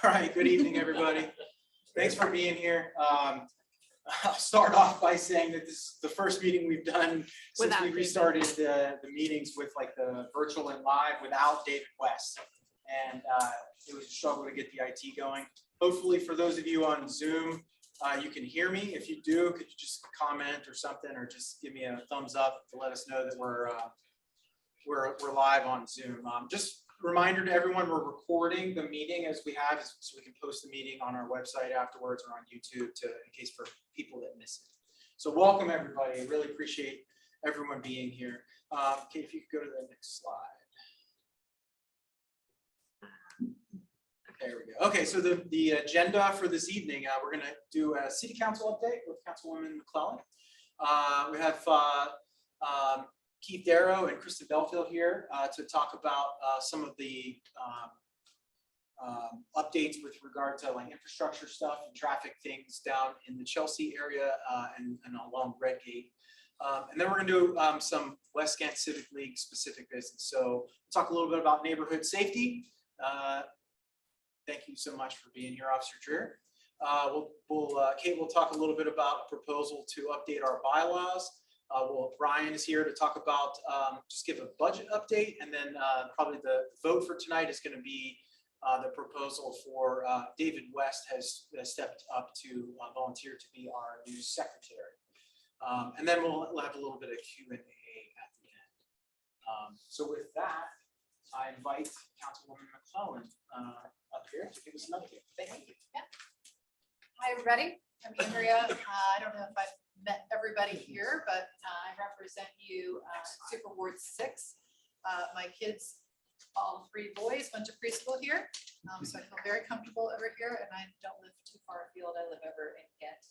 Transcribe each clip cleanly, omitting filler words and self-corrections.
right, good evening, everybody. Thanks for being here. I'll start off by saying that this is the first meeting we've done since we restarted the meetings with like the virtual and live without David West. And it was a struggle to get the IT going. Hopefully for those of you on Zoom, you can hear me. If you do, could you just comment or something, or just give me a thumbs up to let us know that we're live on Zoom. Just a reminder to everyone, we're recording the meeting as we have, so we can post the meeting on our website afterwards or on YouTube in case for people that miss it. So welcome everybody. I really appreciate everyone being here. Okay, if you could go to the next slide. There we go. Okay, so the agenda for this evening, we're going to do a city council update with Councilwoman McClellan. We have Keith Darrow and Kristen Belfield here to talk about some of the updates with regard to like infrastructure stuff and traffic things down in the Chelsea area and along Redgate. And then we're going to do some West Ghent Civic League specific business. So we'll talk a little bit about neighborhood safety. Thank you so much for being here, Officer Dreer. Kate will talk a little bit about a proposal to update our bylaws. Brian is here to talk about, just give a budget update, and then probably the vote for tonight is going to be the proposal for David West has stepped up to volunteer to be our new secretary. And then we'll have a little bit of Q&A at the end. So with that, I invite Councilwoman McClellan up here to give us an update. Thank you. Yeah. Hi, everybody. I'm Andrea. I don't know if I've met everybody here, but I represent you, Super Ward 6. My kids, all 3 boys, went to preschool here, so I feel very comfortable over here, and I don't live too far afield. I live over in Ghent,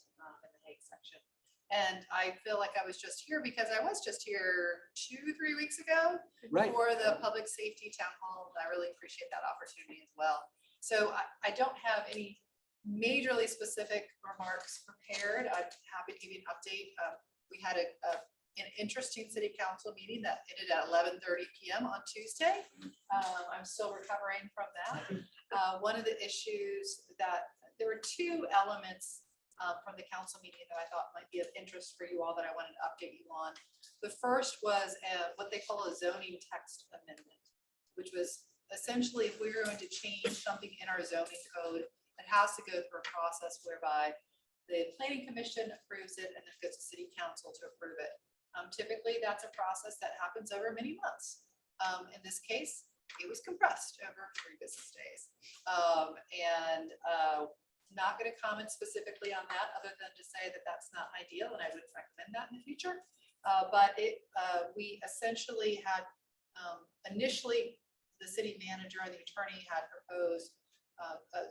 in the Hague section. And I feel like I was just here because I was just here 2-3 weeks ago for the public safety town hall. And I really appreciate that opportunity as well. So I don't have any majorly specific remarks prepared. I'm happy to give you an update. We had an interesting city council meeting that ended at 11:30 p.m. on Tuesday. I'm still recovering from that. One of the issues that there were 2 elements from the council meeting that I thought might be of interest for you all that I wanted to update you on. The first was what they call a zoning text amendment, which was essentially if we're going to change something in our zoning code, it has to go through a process whereby the planning commission approves it and then goes to city council to approve it. Typically, that's a process that happens over many months. In this case, it was compressed over 3 business days. Not going to comment specifically on that other than to say that that's not ideal and I wouldn't recommend that in the future. But we essentially had initially the city manager and the attorney had proposed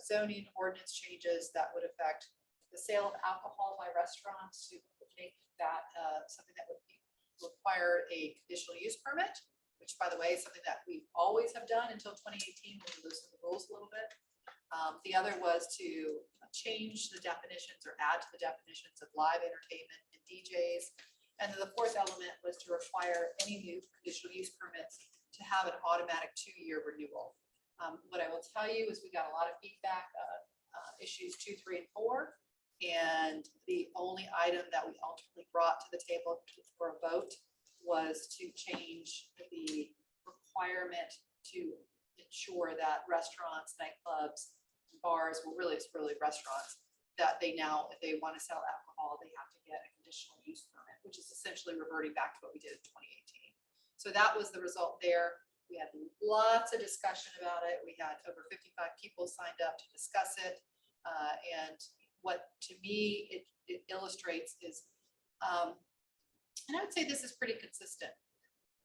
zoning ordinance changes that would affect the sale of alcohol by restaurants to make that something that would require a conditional use permit, which by the way is something that we always have done until 2018 when we loosened the rules a little bit. The other was to change the definitions or add to the definitions of live entertainment and DJs. And then the 4th element was to require any new conditional use permits to have an automatic 2-year renewal. What I will tell you is we got a lot of feedback, issues 2, 3, and 4. And the only item that we ultimately brought to the table for a vote was to change the requirement to ensure that restaurants, nightclubs, bars, well, really, it's really restaurants, that they now, if they want to sell alcohol, they have to get a conditional use permit, which is essentially reverting back to what we did in 2018. So that was the result there. We had lots of discussion about it. We had over 55 people signed up to discuss it. And what to me it illustrates is, and I would say this is pretty consistent.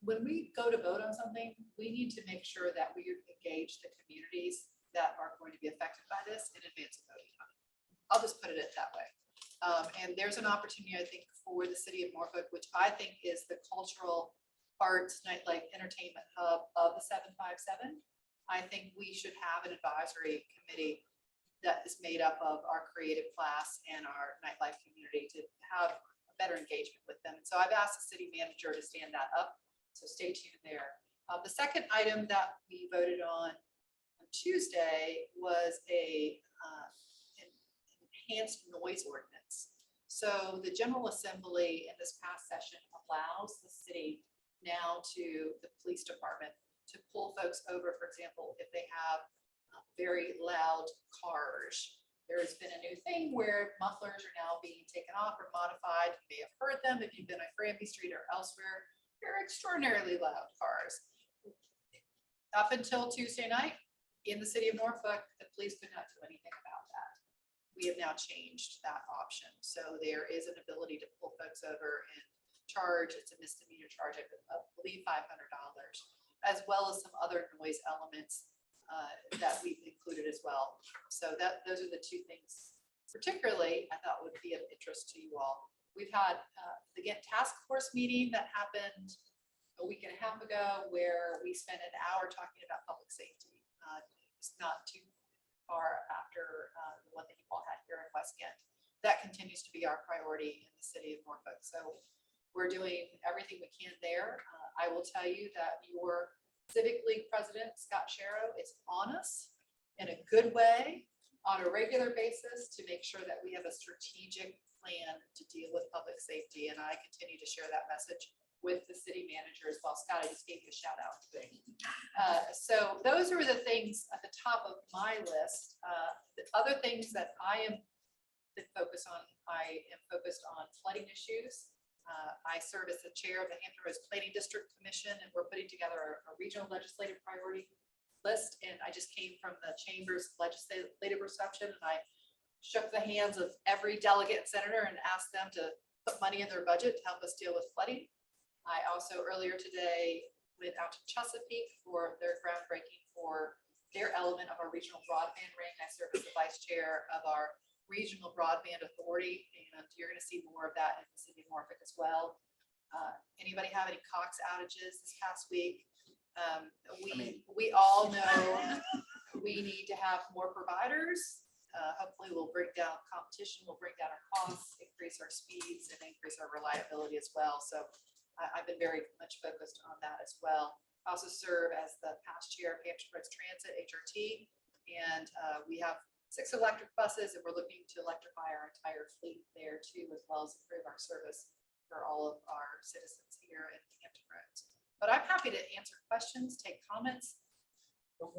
When we go to vote on something, we need to make sure that we engage the communities that are going to be affected by this in advance of voting on it. I'll just put it that way. And there's an opportunity, I think, for the city of Norfolk, which I think is the cultural arts, nightlife, entertainment hub of the 757. I think we should have an advisory committee that is made up of our creative class and our nightlife community to have a better engagement with them. And so I've asked the city manager to stand that up. So stay tuned there. The second item that we voted on Tuesday was an enhanced noise ordinance. So the General Assembly in this past session allows the city now to the police department to pull folks over, for example, if they have very loud cars. There's been a new thing where mufflers are now being taken off or modified. You may have heard them if you've been on Granby Street or elsewhere. They're extraordinarily loud cars. Up until Tuesday night, in the city of Norfolk, the police could not do anything about that. We have now changed that option. So there is an ability to pull folks over and charge. It's a misdemeanor charge, I believe $500, as well as some other noise elements that we've included as well. So those are the two things, particularly I thought would be of interest to you all. We've had the Ghent task force meeting that happened a week and a half ago, where we spent an hour talking about public safety. It's not too far after the one that you all had here in West Ghent. That continues to be our priority in the city of Norfolk. So we're doing everything we can there. I will tell you that your Civic League President, Scott Sharrow, is on us in a good way on a regular basis to make sure that we have a strategic plan to deal with public safety. And I continue to share that message with the city manager as well. Scott, I just gave you a shout out today. So those are the things at the top of my list. The other things that I am focused on flooding issues. I serve as the chair of the Hampton Roads Planning District Commission, and we're putting together a regional legislative priority list. And I just came from the Chamber's legislative reception, and I shook the hands of every delegate and senator and asked them to put money in their budget to help us deal with flooding. I also earlier today went out to Chesapeake for their groundbreaking for their element of our regional broadband ring. I serve as the vice chair of our Regional Broadband Authority, and you're going to see more of that in the city of Norfolk as well. Anybody have any Cox outages this past week? We all know we need to have more providers. Hopefully we'll bring down competition, we'll bring down our costs, increase our speeds, and increase our reliability as well. So I've been very much focused on that as well. I also serve as the past chair of Hampton Roads Transit, HRT, and we have 6 electric buses, and we're looking to electrify our entire fleet there too, as well as improve our service for all of our citizens here in Hampton Roads. But I'm happy to answer questions, take comments.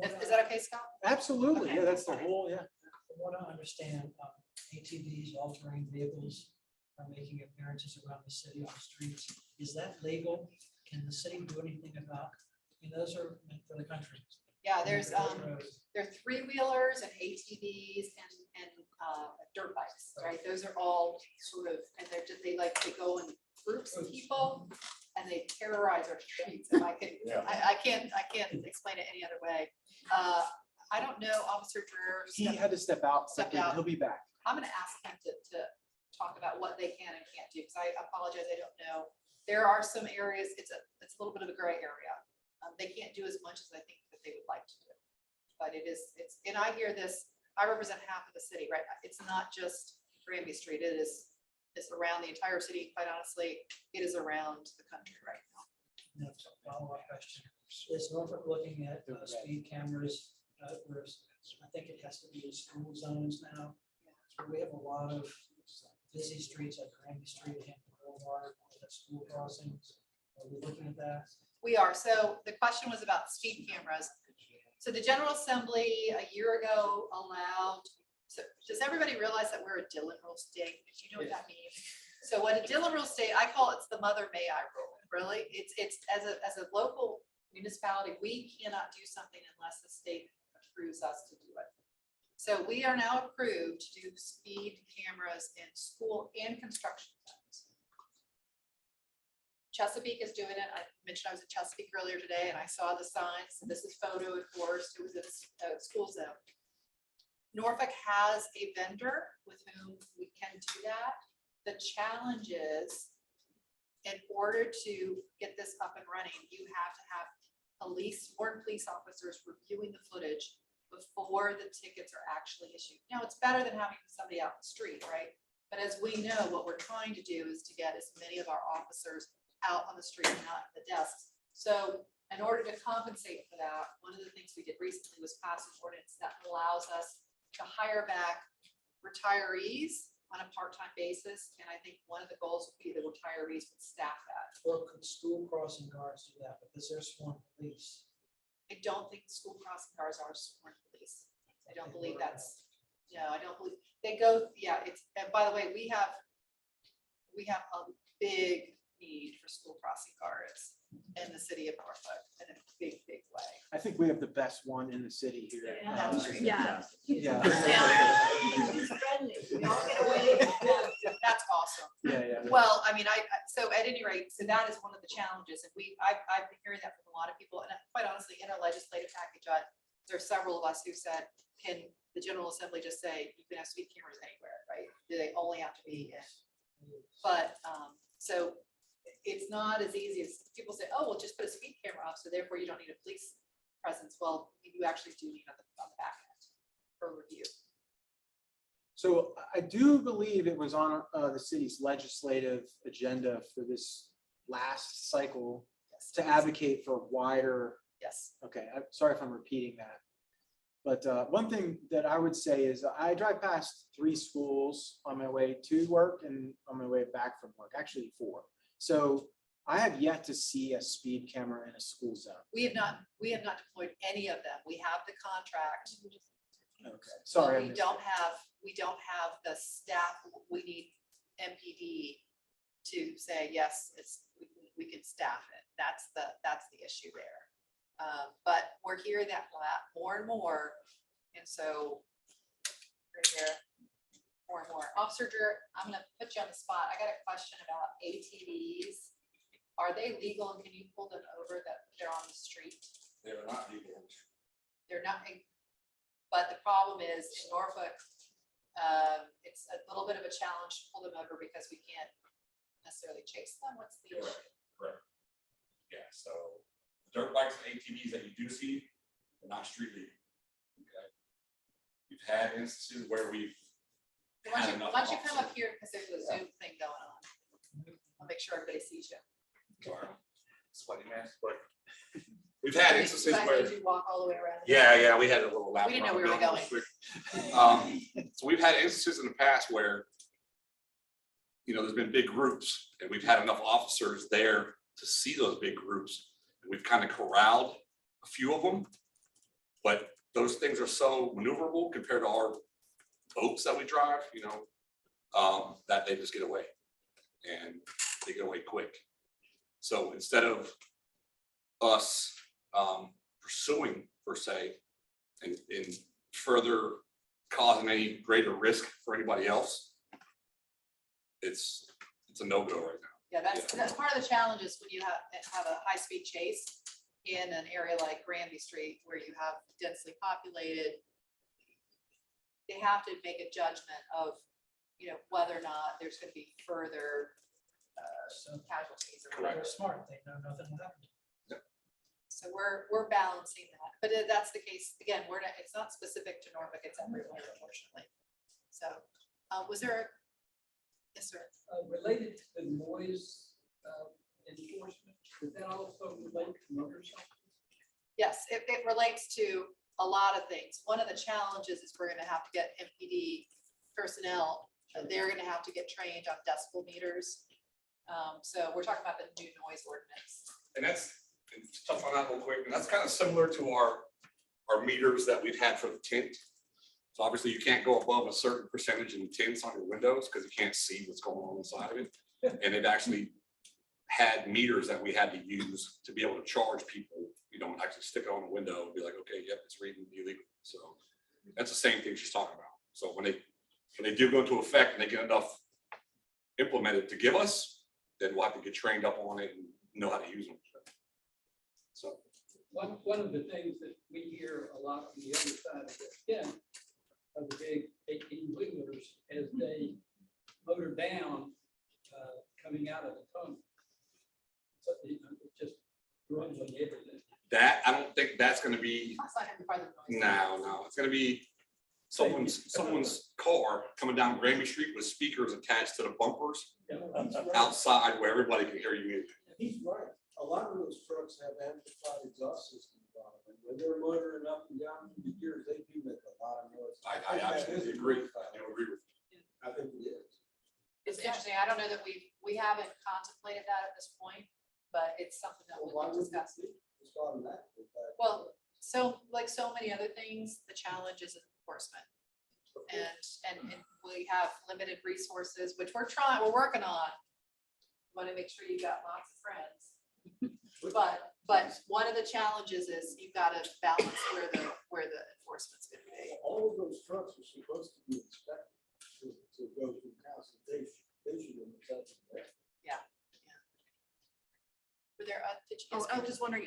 Is that okay, Scott? Absolutely. Okay. Yeah, that's the whole, yeah. From what I understand, ATVs, all-terrain vehicles are making appearances around the city on the streets. Is that legal? Can the city do anything about? Those are meant for the country. Yeah, there are 3-wheelers and ATVs and dirt bikes, right? Those are all sort of, and they go in groups of people and they terrorize our streets. If I can, I can't explain it any other way. I don't know, Officer Dreher. He had to step out. He'll be back. I'm going to ask him to talk about what they can and can't do, because I apologize, I don't know. There are some areas, it's a little bit of a gray area. They can't do as much as I think that they would like to do. But and I hear this, I represent half of the city, right? It's not just Granby Street, it's around the entire city. Quite honestly, it is around the country right now. That's a follow-up question. Is Norfolk looking at speed cameras? I think it has to be in school zones now. So we have a lot of busy streets like Granby Street, Hampton Boulevard, school crossings. Are we looking at that? We are. So the question was about speed cameras. So the General Assembly a year ago allowed, so does everybody realize that we're a Dillon rule state? Do you know what that means? So what a Dillon rule state, I call it's the mother may I rule, really. It's as a local municipality, we cannot do something unless the state approves us to do it. So we are now approved to do speed cameras in school and construction zones. Chesapeake is doing it. I mentioned I was at Chesapeake earlier today and I saw the signs. So this is photo enforced. It was in a school zone. Norfolk has a vendor with whom we can do that. The challenge is, in order to get this up and running, you have to have sworn police officers reviewing the footage before the tickets are actually issued. Now, it's better than having somebody out in the street, right? But as we know, what we're trying to do is to get as many of our officers out on the street and not at the desks. So in order to compensate for that, one of the things we did recently was pass an ordinance that allows us to hire back retirees on a part-time basis. And I think one of the goals would be the retirees would staff that. Or could school crossing guards do that, because they're sworn police? I don't think school crossing guards are sworn police. I don't believe that's, no, I don't believe, they go, yeah, it's, and by the way, we have a big need for school crossing guards in the city of Norfolk in a big, big way. I think we have the best one in the city here. Yeah. Yeah. That's awesome. Yeah. Well, I mean, so at any rate, so that is one of the challenges, and I've been hearing that from a lot of people, and quite honestly, in our legislative package, there are several of us who said, can the General Assembly just say, you can have speed cameras anywhere, right? Do they only have to be in? But, so it's not as easy as people say, oh, well, just put a speed camera up, so therefore you don't need a police presence. Well, you actually do need on the back end for review. So I do believe it was on the city's legislative agenda for this last cycle Yes. to advocate for wider. Yes. Okay, I'm sorry if I'm repeating that. But one thing that I would say is I drive past 3 schools on my way to work and on my way back from work, actually 4. So I have yet to see a speed camera in a school zone. We have not deployed any of them. We have the contract. Okay, sorry. I We missed don't it. have the staff. We need MPD to say, yes, we can staff it. That's the issue there. But we're hearing that more and more. And so we're gonna hear more and more. Officer Drew, I'm gonna put you on the spot. I got a question about ATVs. Are they legal and can you pull them over that they're on the street? They're not legal. They're not, but the problem is in Norfolk, it's a little bit of a challenge to pull them over because we can't necessarily chase them. What's the issue? Correct. Yeah, so dirt bikes and ATVs that you do see are not street legal. Okay. We've had instances where we've Why had enough. don't you come officers- up here because there's a Zoom thing going on. I'll make sure everybody sees you. Sorry. Sweaty mess, but we've had instances Back where. as you walk all the way around. Yeah, we had a little lap. We didn't know around we were the building real quick. So we've had instances in the past where, there's been big groups and we've had enough officers there to see those big groups. And we've kind of corralled a few of them, but those things are so maneuverable compared to our boats that we drive, that they just get away and they get away quick. So instead of us pursuing per se and further causing any greater risk for anybody else, it's a no-go right now. Yeah, that's part of the challenge is when you have a high-speed chase in an area like Granby Street where you have densely populated. They have to make a judgment of, whether or not there's going to be further casualties or Correct. whatever. They're smart, they know nothing will happen. So we're balancing that, but that's the case, again, it's not specific to Norfolk, it's everywhere, unfortunately. So, was there yes, sir. Related to the noise enforcement, does that also relate to motorcycles? Yes, it relates to a lot of things. One of the challenges is we're gonna have to get MPD personnel, they're gonna have to get trained on decibel meters. So we're talking about the new noise ordinance. And that's, and to touch on that real quick, and that's kind of similar to our meters that we've had for the tint. So obviously you can't go above a certain percentage in tints on your windows because you can't see what's going on inside of it. And it actually had meters that we had to use to be able to charge people, and actually stick it on the window and be like, okay, yep, it's reading illegal. So that's the same thing she's talking about. So when they do go into effect and they get enough implemented to give us, then we'll have to get trained up on it and know how to use them. So One of the things that we hear a lot on the other side of the fence of the big 18-wheelers as they motor down coming out of the tunnel. So it just runs on everything. that, I don't think that's gonna be, That's not gonna be part of the noise. no, it's gonna be someone's car coming down Granby Street with speakers attached to the bumpers Yeah, he's right. outside where everybody can hear you. He's right. a lot of those trucks have amplified exhaust systems on them, and when they're motoring up and down through the gears, they do make a lot of noise. I think that absolutely is agree. amplified. I agree with you. I think it is. It's interesting. I don't know that we haven't contemplated that at this point, but it's something that Well, we'll why would it discuss. be? It's automatically, but. Well, so like so many other things, the challenge is enforcement. And we have limited resources, which we're working on. Want to make sure you got lots of friends. But one of the challenges is you've got to balance where the enforcement's gonna be. All of those trucks are supposed to be inspected to go through council. They should have accepted that. Were there, did you Oh, guys? I was just wondering,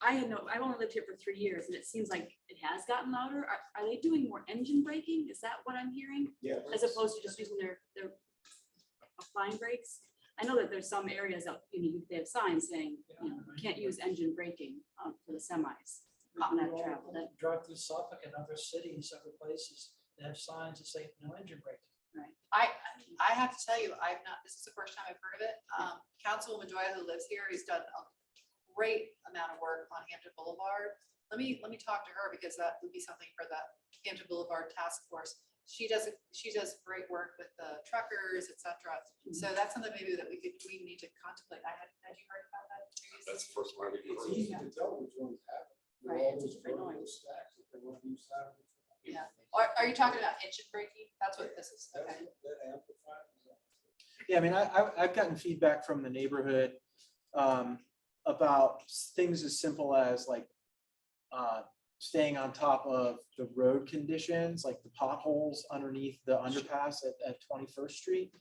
I've only lived here for 3 years and it seems like it has gotten louder. Are they doing more engine braking? Is that what I'm hearing? Yeah. As opposed to just using their applying brakes? I know that there's some areas that, they have signs saying, you can't use engine braking for the semis. On that travel. That- Drive through Suffolk and other cities, other places, they have signs that say no engine braking. I have to tell you, this is the first time I've heard of it. Councilwoman Joya, who lives here, has done a great amount of work on Hampton Boulevard. Let me talk to her because that would be something for the Hampton Boulevard Task Force. She does great work with the truckers, et cetera. So that's something maybe that we need to contemplate. Had you heard about that previously? That's the first one I've It's heard. easy to tell which ones have it. They're Right, all it's those just annoying. vertical stacks that they want to use out of it. Yeah. Are you talking about engine braking? That's what this is. That's Okay. what that amplifies. Yeah, I mean, I've gotten feedback from the neighborhood about things as simple as like staying on top of the road conditions, like the potholes underneath the underpass at 21st Street,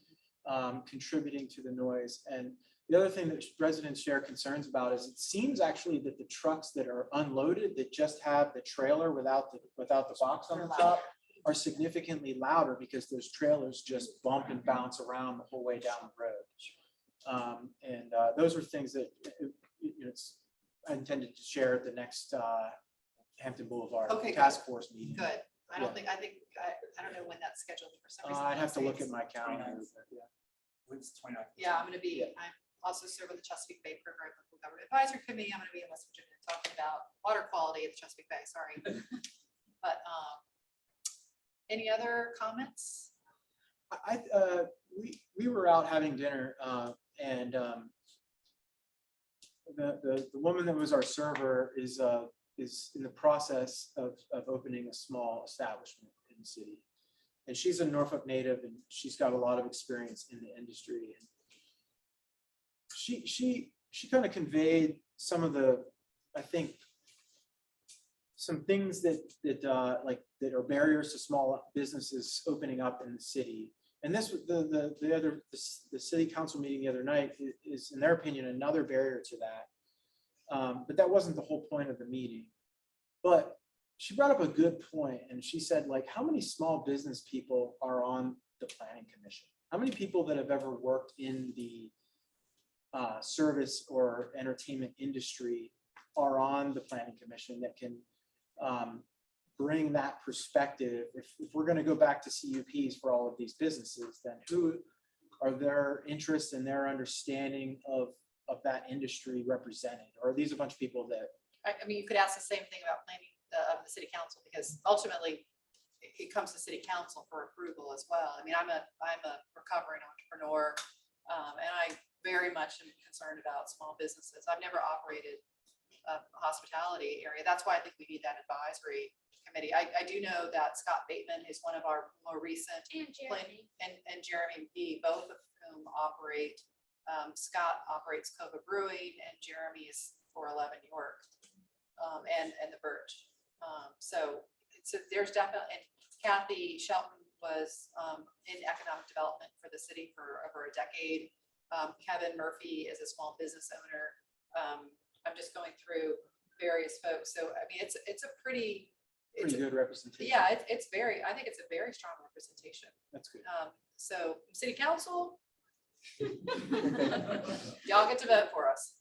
contributing to the noise. And the other thing that residents share concerns about is it seems actually that the trucks that are unloaded, that just have the trailer without the box on the top, are significantly louder because those trailers just bump and bounce around the whole way down the road. Those are things that I intended to share at the next Hampton Boulevard Okay, Task Force meeting. Good. I don't Yeah. know when that's scheduled for some reason. I'd have to look at Wednesdays. my calendar. but yeah. When's 29th? Yeah, I'm gonna be, I'm also serve on the Chesapeake Bay Program Local Government Advisory Committee. I'm gonna be in West Virginia talking about water quality at the Chesapeake Bay, sorry. But, any other comments? We were out having dinner and the woman that was our server is in the process of opening a small establishment in the city. And she's a Norfolk native and she's got a lot of experience in the industry. And she kind of conveyed some of the, I think, some things that are barriers to small businesses opening up in the city. And this was the city council meeting the other night is, in their opinion, another barrier to that. But that wasn't the whole point of the meeting. But she brought up a good point, and she said, like, how many small business people are on the planning commission? How many people that have ever worked in the service or entertainment industry are on the planning commission that can bring that perspective? If we're going to go back to CUPs for all of these businesses, then who are their interests and their understanding of that industry represented? Or are these a bunch of people that? I mean, you could ask the same thing about planning the city council, because ultimately it comes to city council for approval as well. I mean, I'm a recovering entrepreneur, and I very much am concerned about small businesses. I've never operated a hospitality area. That's why I think we need that advisory committee. I do know that Scott Bateman is one of our more recent planning, and Jeremy B, both of whom operate. Scott operates Cova Brewing and Jeremy is 411 York, and the Birch. So there's definitely, and Kathy Shelton was in economic development for the city for over a decade. Kevin Murphy is a small business owner. I'm just going through various folks. So, I mean, it's a pretty Good representation. yeah, I think it's a very strong representation. That's good. So city council, y'all get to vote for us.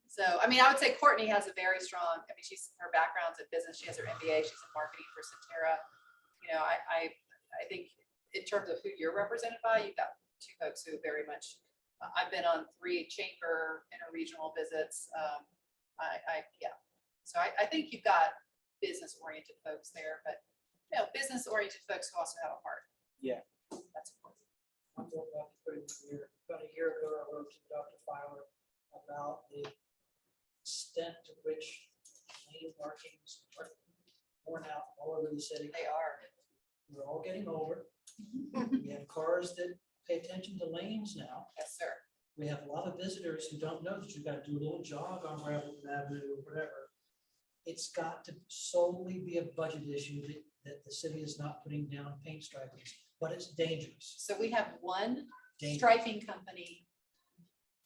So, I mean, I would say Courtney has a very strong, I mean, her background's in business. She has her MBA. She's in marketing for Centera. You know, I think in terms of who you're represented by, you've got two folks who very much I've been on 3 chamber interregional visits. Yeah. So I think you've got business-oriented folks there, but, you know, business-oriented folks who also have a heart. Yeah. That's important. One thing about about a year ago, I wrote to Dr. Fowler about the extent to which lane markings are worn out all over the city. They are. We're all getting older. We have cars that pay attention to lanes now. Yes, sir. We have a lot of visitors who don't know that you've got to do a little jog on Ravelton Avenue or whatever. It's got to solely be a budget issue that the city is not putting down paint stripings, but it's dangerous. So we have one Dangerous. striping company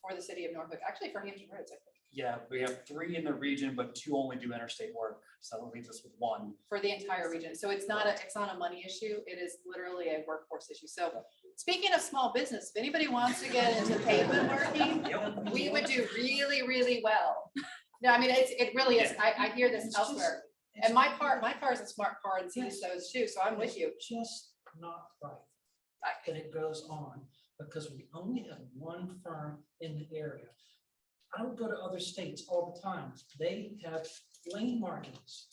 for the city of Norfolk, actually for Hampton Roads, I think, Yeah, we have 3 in the region, but 2 only do interstate work, so it leaves us with 1. for the entire region. So it's not a money issue. It is literally a workforce issue. So speaking of small business, if anybody wants to get into pavement working, we would do really, really well. No, I mean, it really is. I hear this It's just- elsewhere. it's And my car is a smart car and sees Yes. those too, so I'm with you. It's just not right that it goes on because we only have one firm in the area. I would go to other states all the time. They have lane markings.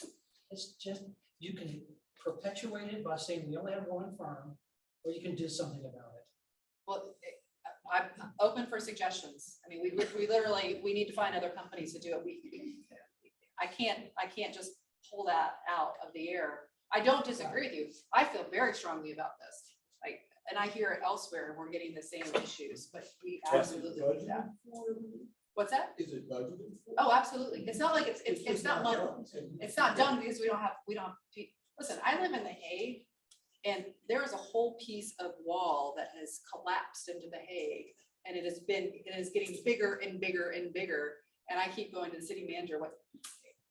It's just, you can perpetuate it by saying we only have one firm, or you can do something about it. Well, I'm open for suggestions. I mean, we literally, we need to find other companies to do it. I can't just pull that out of the air. I don't disagree with you. I feel very strongly about this. And I hear it elsewhere, and we're getting the same issues, but we absolutely need that. What's that? Is it budgeted for? Oh, absolutely. It's not like it's not money. It's not done because we don't have, listen, I live in The Hague, and there is a whole piece of wall that has collapsed into The Hague, and it is getting bigger and bigger and bigger. And I keep going to the city manager, what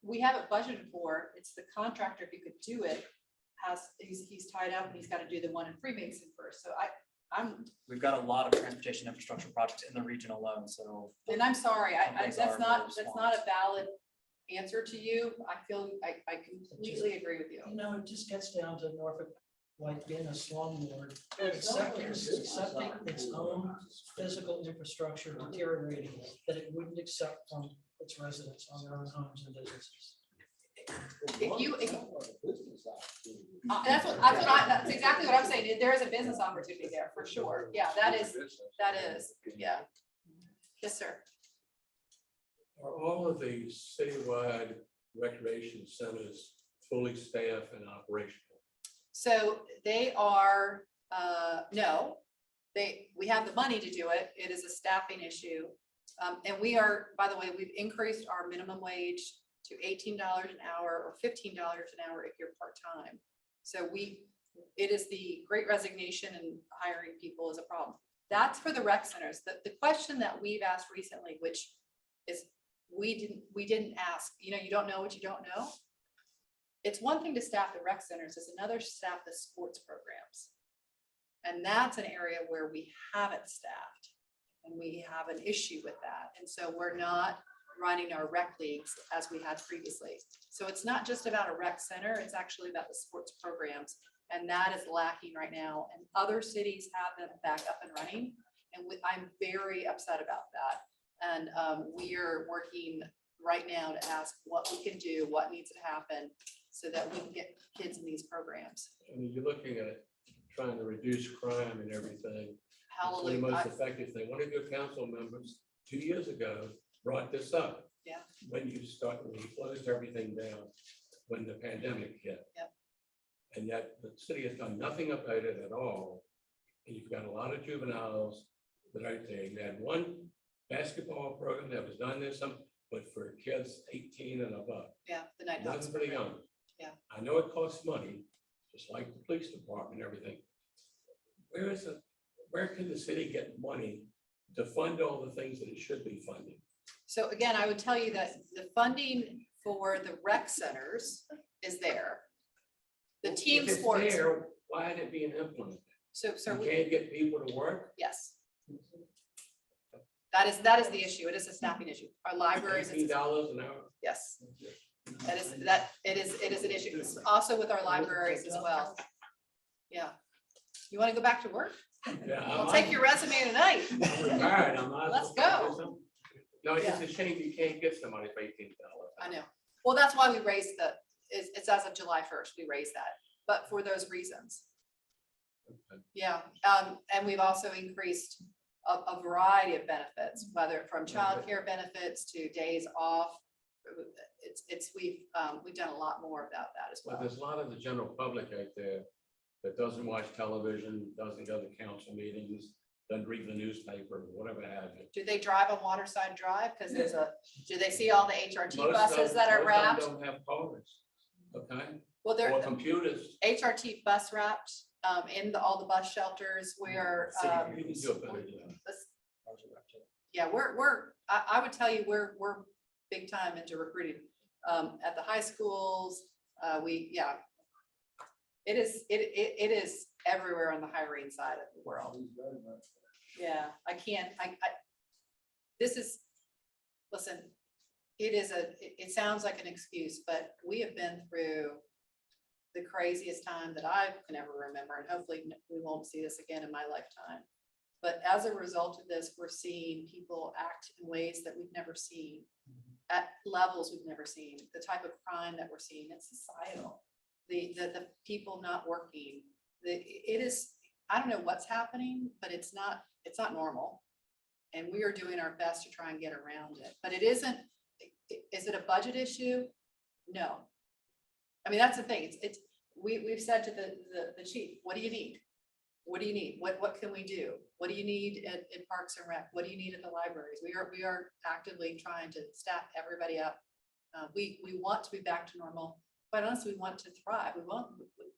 we have it budgeted for, it's the contractor who could do it, he's tied up and he's got to do the one in Freemason first. So We've got a lot of transportation infrastructure projects in the region alone, so. and I'm sorry, Companies that's are not very a valid answer to you. I completely agree with you. You know, it just gets down to Norfolk, like being a slumlord, It's not like a accepting business its own opportunity. physical infrastructure deteriorating that it wouldn't accept from its residents on their own homes and businesses. If you- It's not like a business opportunity. That's exactly what I'm saying. There is a business opportunity there for sure. Yeah, that is, yeah. Yes, sir. Are all of the citywide recreation centers fully staffed and operational? So they are, no, we have the money to do it. It is a staffing issue. And we are, by the way, we've increased our minimum wage to $18 an hour or $15 an hour if you're part-time. So it is the great resignation, and hiring people is a problem. That's for the rec centers. The question that we've asked recently, which is we didn't ask, you don't know what you don't know. It's one thing to staff the rec centers, it's another to staff the sports programs. And that's an area where we haven't staffed, and we have an issue with that. And so we're not running our rec leagues as we had previously. So it's not just about a rec center, it's actually about the sports programs. And that is lacking right now. And other cities have them back up and running. And I'm very upset about that. And we are working right now to ask what we can do, what needs to happen so that we can get kids in these programs. I mean, you're looking at trying to reduce crime and everything. It's the Hallelujah. most effective thing. One of your council members 2 years ago brought this up. Yeah. When you closed everything down, when the pandemic hit. Yep. And yet the city has done nothing about it at all. And you've got a lot of juveniles that are there. You had one basketball program that was done this, but for kids 18 and above. Yeah, the night hawks Nothing for the program. young. Yeah. I know it costs money, just like the police department and everything. Where can the city get money to fund all the things that it should be funding? So again, I would tell you that the funding for the rec centers is there. The team If it's sports, there, why isn't it being implemented? so You can't get people to work? yes. That is the issue. It is a staffing issue. Our libraries, $18 an hour? yes. It is an issue. It's also with our libraries as well. Yeah. You want to go back to work? Yeah, I'll take your resume tonight. I'm retired, I'm not. Let's go. No, it's Yeah. a shame you can't get somebody for $18. I know. Well, that's why we raised it's as of July 1st, we raised that, but for those reasons. Yeah, and we've also increased a variety of benefits, whether from childcare benefits to days off. We've done a lot more about that as But well. there's a lot of the general public out there that doesn't watch television, doesn't go to council meetings, doesn't read the newspaper, whatever have you. Do they drive on Waterside Drive? Because do they see all the HRT Most of buses them- that are most of them wrapped? Don't have cars, okay, Well, they're or computers. HRT bus wrapped in all the bus shelters where. You can do a better job. Yeah, I would tell you, we're big time into recruiting, at the high schools, it is everywhere on the hiring side of the world. Yeah, listen, it sounds like an excuse, but we have been through the craziest time that I can ever remember, and hopefully we won't see this again in my lifetime. But as a result of this, we're seeing people act in ways that we've never seen, at levels we've never seen. The type of crime that we're seeing, it's societal. The people not working, it is, I don't know what's happening, but it's not normal. And we are doing our best to try and get around it. But it isn't, is it a budget issue? No. I mean, that's the thing. We've said to the chief, what do you need? What do you need? What can we do? What do you need at Parks and Rec? What do you need at the libraries? We are actively trying to staff everybody up. We want to be back to normal. Quite honestly, we want to thrive.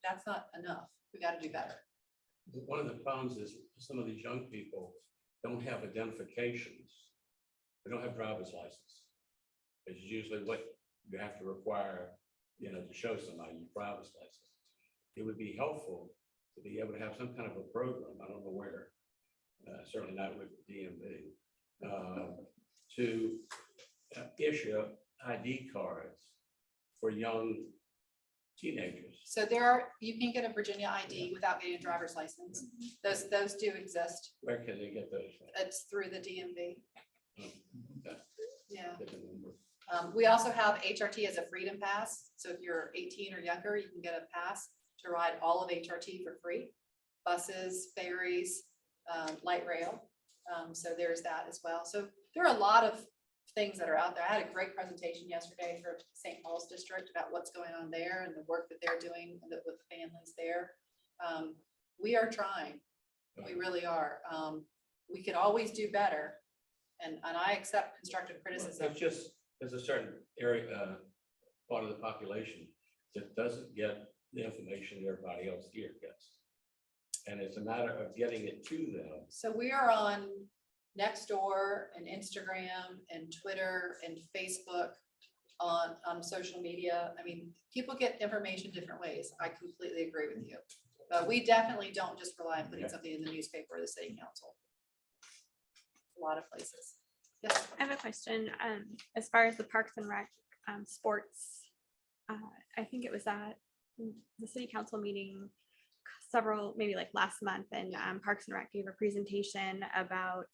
That's not enough. We got to do better. One of the problems is some of these young people don't have identifications. They don't have driver's license. It's usually what you have to require, to show somebody your driver's license. It would be helpful to be able to have some kind of a program, I don't know where, certainly not with DMV, to issue ID cards for young teenagers. So you can get a Virginia ID without getting a driver's license. Those do exist. Where can they get those from? It's through the DMV. Okay. Yeah. Different number. We also have HRT as a freedom pass. So if you're 18 or younger, you can get a pass to ride all of HRT for free. Buses, ferries, light rail. So there's that as well. So there are a lot of things that are out there. I had a great presentation yesterday for St. Paul's district about what's going on there and the work that they're doing with the families there. We are trying. We really are. We could always do better. And I accept constructive criticism. It's just, there's a certain area, part of the population that doesn't get the information everybody else here gets. And it's a matter of getting it to them. So we are on Nextdoor and Instagram and Twitter and Facebook on social media. I mean, people get information different ways. I completely agree with you. But we definitely don't just rely on putting something in the newspaper or the city council. A lot of places. Yes. I have a question. As far as the Parks and Rec sports, I think it was at the city council meeting maybe like last month, and Parks and Rec gave a presentation about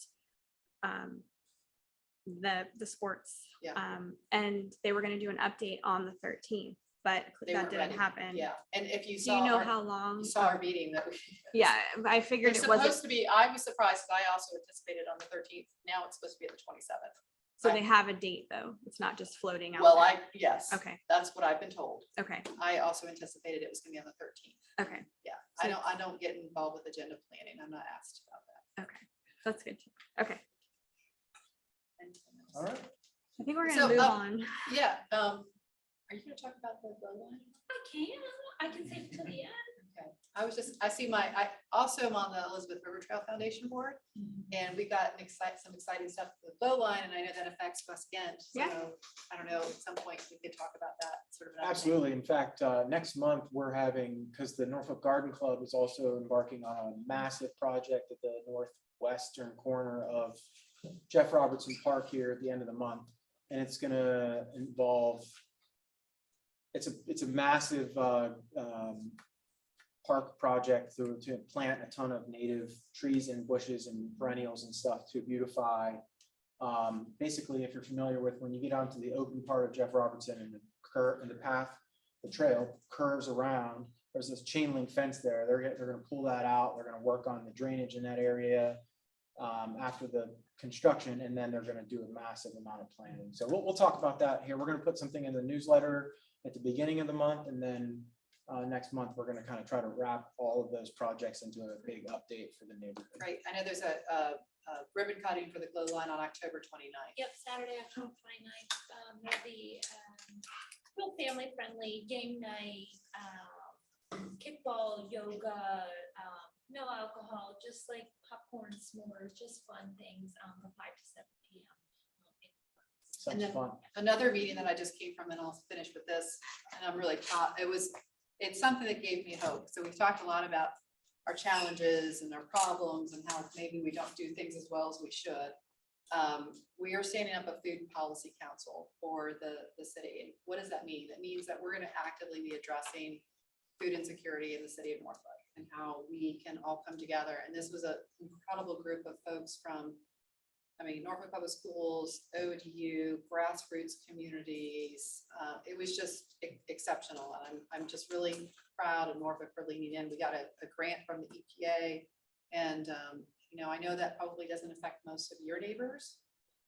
the sports. Yeah. And they were going to do an update on the 13th, but They that weren't didn't ready. happen. Yeah. And if you Do saw, you know how long? you saw our meeting that we. Yeah, I figured It's it wasn't. supposed to be, I was surprised because I also anticipated on the 13th. Now it's supposed to be at the 27th. So they have a date though. It's not just floating out. Well, there. yes. Okay. That's what I've been told. Okay. I also anticipated it was gonna be on the 13th. Okay. Yeah, So- I don't get involved with agenda planning. I'm not asked about that. Okay. That's good. Okay. Anything else? All right. I think we're So, gonna move on. Yeah, are you gonna talk about the line? I can save it till the end. Okay, I also am on the Elizabeth River Trail Foundation board, and we got some exciting stuff with the bow line, and I know that affects West Ghent. So Yeah. I don't know, at some point we could talk about that sort of. an update. Absolutely. In fact, next month we're having, because the Norfolk Garden Club is also embarking on a massive project at the northwestern corner of Jeff Robertson Park here at the end of the month. And it's going to involve, it's a massive park project to plant a ton of native trees and bushes and perennials and stuff to beautify. Basically, if you're familiar with, when you get onto the open part of Jeff Robertson and the path, the trail curves around, there's this chain link fence there. They're gonna pull that out. They're gonna work on the drainage in that area after the construction, and then they're gonna do a massive amount of planning. So we'll talk about that here. We're gonna put something in the newsletter at the beginning of the month, and then next month, we're gonna kind of try to wrap all of those projects into a big update for the neighborhood. Right, I know there's a ribbon cutting for the glow line on October 29th. Yep, Saturday, October 29th. There'll be real family friendly game night, kickball, yoga, no alcohol, just like popcorn, s'mores, just fun things from 5 to 7 p.m. And Sounds then fun. another meeting that I just came from, and I'll finish with this, and I'm really proud, it's something that gave me hope. So we've talked a lot about our challenges and our problems and how maybe we don't do things as well as we should. We are standing up a food policy council for the city. And what does that mean? That means that we're going to actively be addressing food insecurity in the city of Norfolk and how we can all come together. And this was an incredible group of folks from, Norfolk Public Schools, ODU, grassroots communities. It was just exceptional. And I'm just really proud of Norfolk for leaning in. We got a grant from the EPA. And, I know that probably doesn't affect most of your neighbors,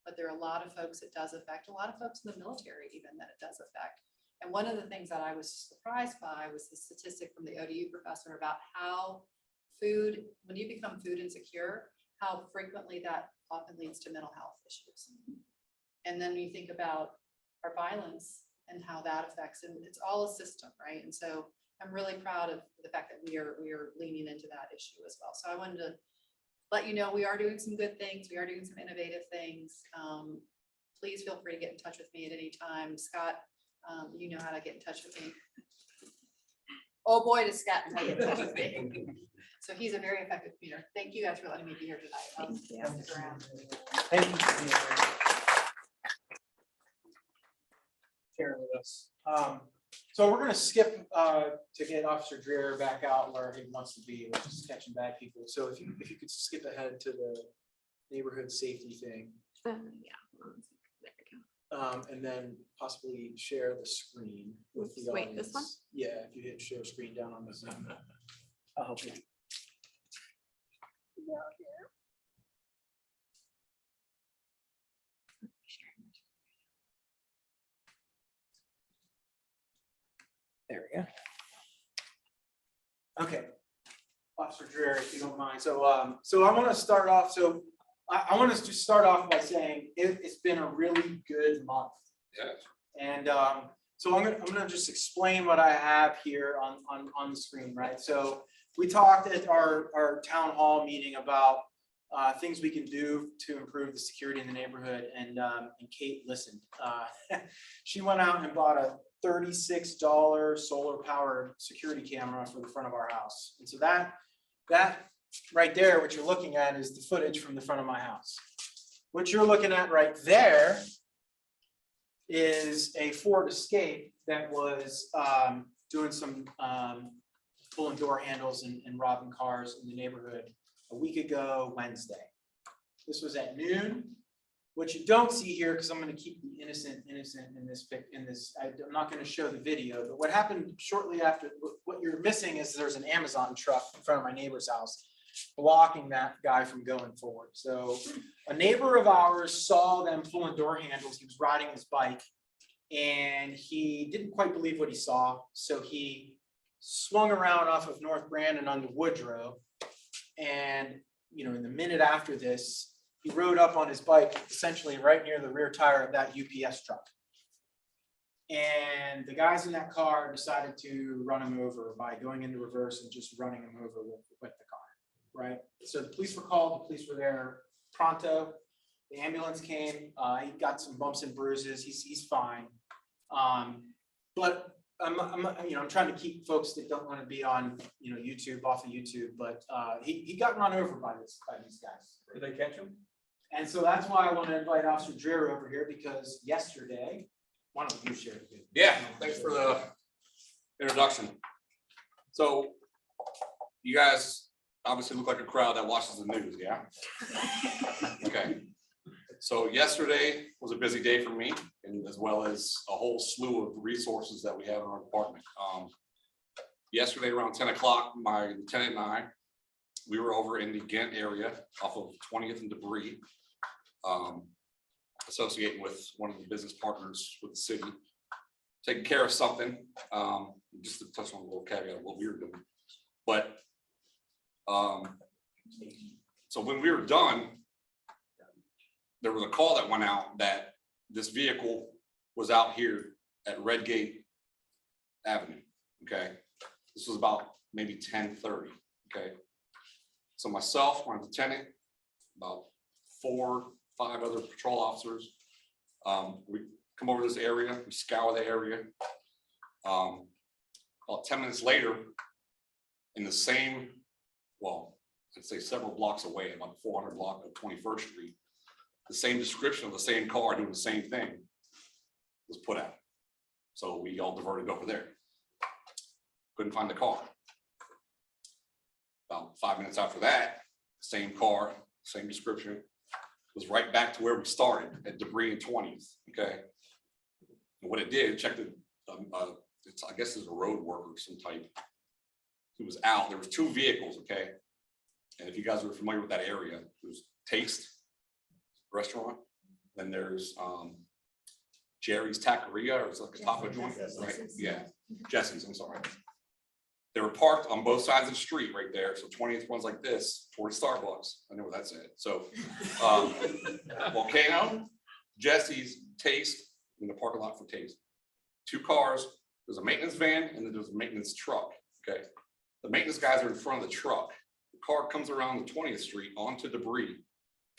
but there are a lot of folks it does affect, a lot of folks in the military even that it does affect. And one of the things that I was surprised by was the statistic from the ODU professor about how food, when you become food insecure, how frequently that often leads to mental health issues. And then you think about our violence and how that affects, and it's all a system, right? And so I'm really proud of the fact that we are leaning into that issue as well. So I wanted to let you know we are doing some good things. We are doing some innovative things. Please feel free to get in touch with me at any time. Scott, you know how to get in touch with me. Oh boy, does Scott know how to get in touch with me. So he's a very effective communicator. Thank you guys for letting me be here tonight. Stick around. Thank you for being here. Sharing with us. So we're gonna skip to get Officer Dreer back out where he wants to be, which is catching bad people. So if you could skip ahead to the neighborhood safety thing. Yeah. There we go. And then possibly share the screen with the Wait, audience. this one? Yeah, if you hit share screen down on the Zoom. I'll help you. There we go. Okay. Officer Dreer, if you don't mind. So I want to start off. So I want us to start off by saying it's been a really good month. Yeah. And so I'm gonna just explain what I have here on the screen, right? So we talked at our town hall meeting about things we can do to improve the security in the neighborhood, and Kate listened. She went out and bought a $36 solar powered security camera for the front of our house. And so that right there, what you're looking at is the footage from the front of my house. What you're looking at right there is a Ford Escape that was doing some pulling door handles and robbing cars in the neighborhood a week ago Wednesday. This was at noon. What you don't see here, because I'm going to keep the innocent in this. I'm not going to show the video, but what happened shortly after, what you're missing is there's an Amazon truck in front of my neighbor's house blocking that guy from going forward. So a neighbor of ours saw them pulling door handles. He was riding his bike and he didn't quite believe what he saw. So he swung around off of North Brandon onto Woodrow. And, in the minute after this, he rode up on his bike, essentially right near the rear tire of that UPS truck. And the guys in that car decided to run him over by going into reverse and just running him over with the car, right? So the police were called, the police were there pronto. The ambulance came, he got some bumps and bruises, he's fine. But I'm trying to keep folks that don't want to be on, YouTube off of YouTube, but he got run over by these guys. Did they catch him? And so that's why I want to invite Officer Dreer over here, because yesterday, why don't you share it? Yeah, thanks for the introduction. So you guys obviously look like a crowd that watches the news, yeah? Okay. So yesterday was a busy day for me, and as well as a whole slew of resources that we have in our department. Yesterday around 10 o'clock, my lieutenant and I, we were over in the Ghent area off of 20th and Debris, associating with one of the business partners with the city, taking care of something, just to touch on a little caveat of what we were doing. But so when we were done, there was a call that went out that this vehicle was out here at Redgate Avenue, okay? This was about maybe 10:30, okay? So myself, my lieutenant, about 4, 5 other patrol officers, we come over this area, we scour the area. About 10 minutes later, in the same, well, I'd say several blocks away, about the 400 block of 21st Street, the same description of the same car doing the same thing was put out. So we all diverted over there. Couldn't find the car. About 5 minutes after that, same car, same description, was right back to where we started at Debris and 20th, okay? And what it did, checked it, it's, I guess it's a road worker of some type. He was out, there was 2 vehicles, okay? And if you guys are familiar with that area, there's Taste restaurant, then there's Jerry's Taqueria, or it's like a taco joint, right? Yeah, Jesse's, I'm sorry. They were parked on both sides of the street right there. So 20th one's like this towards Starbucks. I know where that's at. So Volcano, Jesse's, Taste, in the parking lot for Taste. 2 cars, there's a maintenance van and then there's a maintenance truck. Okay. The maintenance guys are in front of the truck. The car comes around the 20th Street onto Debris,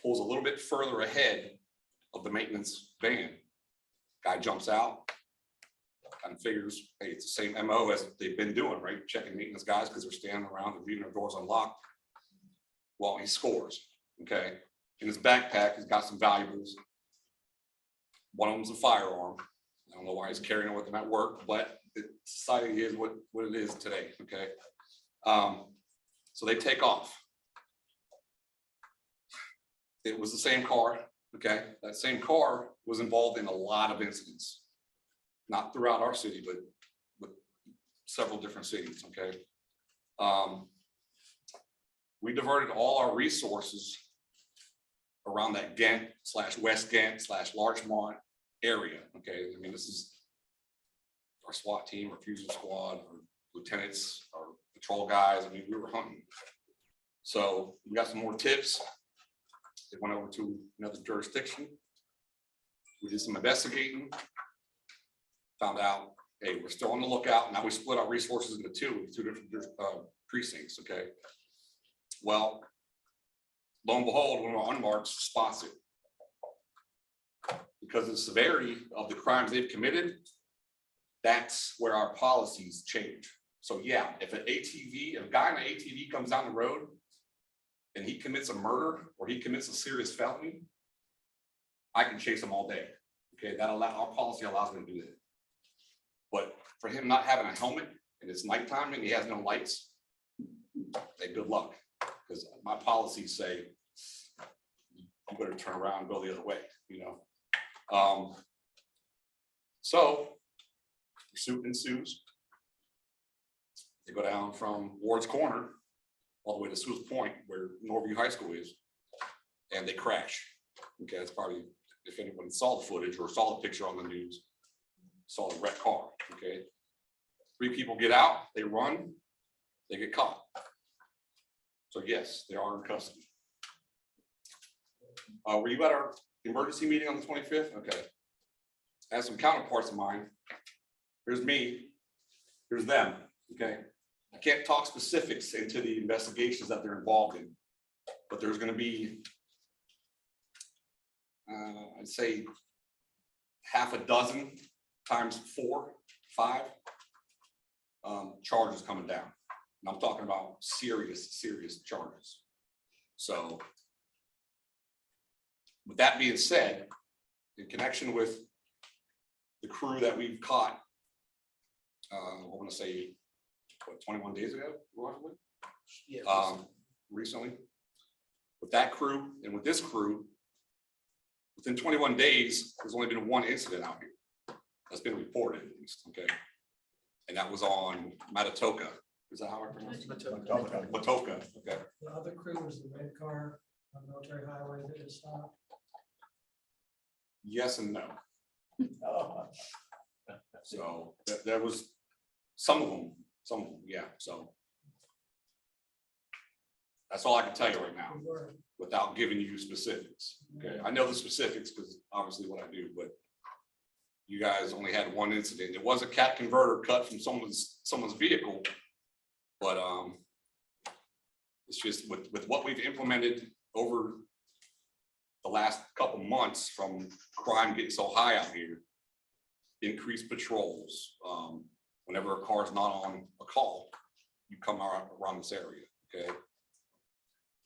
pulls a little bit further ahead of the maintenance van. Guy jumps out and figures, hey, it's the same MO as they've been doing, right? Checking maintenance guys because they're standing around, they're leaving their doors unlocked. Well, he scores, okay? In his backpack, he's got some valuables. One of them's a firearm. I don't know why he's carrying it with him at work, but society is what it is today, okay? So they take off. It was the same car, okay? That same car was involved in a lot of incidents. Not throughout our city, but with several different cities, okay? We diverted all our resources around that Ghent/West Ghent/Larchmont area, okay? I mean, this is our SWAT team, our fusion squad, our lieutenants, our patrol guys. I mean, we were hunting. So we got some more tips. They went over to another jurisdiction. We did some investigating. Found out, hey, we're still on the lookout. Now we split our resources into 2 different precincts, okay? Well, lo and behold, one of our unmarked spots it. Because of the severity of the crimes they've committed, that's where our policies change. So yeah, if a guy in an ATV comes down the road and he commits a murder or he commits a serious felony, I can chase him all day. Okay, our policy allows me to do that. But for him not having a helmet and it's nighttime and he has no lights, hey, good luck. Because my policies say you better turn around and go the other way, you know. So pursuit ensues. They go down from Ward's Corner all the way to Swiss Point, where Norview High School is, and they crash. Okay, that's probably, if anyone saw the footage or saw the picture on the news, saw the wrecked car, okay? 3 people get out, they run, they get caught. So yes, they are in custody. Were you at our emergency meeting on the 25th? Okay. I have some counterparts of mine. Here's me, here's them, okay? I can't talk specifics into the investigations that they're involved in, but there's gonna be, I'd say, half a dozen times 4, 5 charges coming down. And I'm talking about serious charges. So with that being said, in connection with the crew that we've caught, I want to say, what, 21 days ago, roughly? Yeah. recently. With that crew and with this crew, within 21 days, there's only been one incident out here that's been reported at least, okay? And that was on Matatoka. Is that how I pronounce it? Matoka, okay. The other crew was the red car on Military Highway that was stopped. Yes and no. So there was some of them, yeah, so. That's all I can tell you right now, We were, without giving you specifics, okay? I know the specifics because obviously what I do, but you guys only had one incident. It was a cat converter cut from someone's vehicle, but it's just with what we've implemented over the last couple months from crime getting so high out here, increased patrols. Whenever a car's not on a call, you come around this area, okay?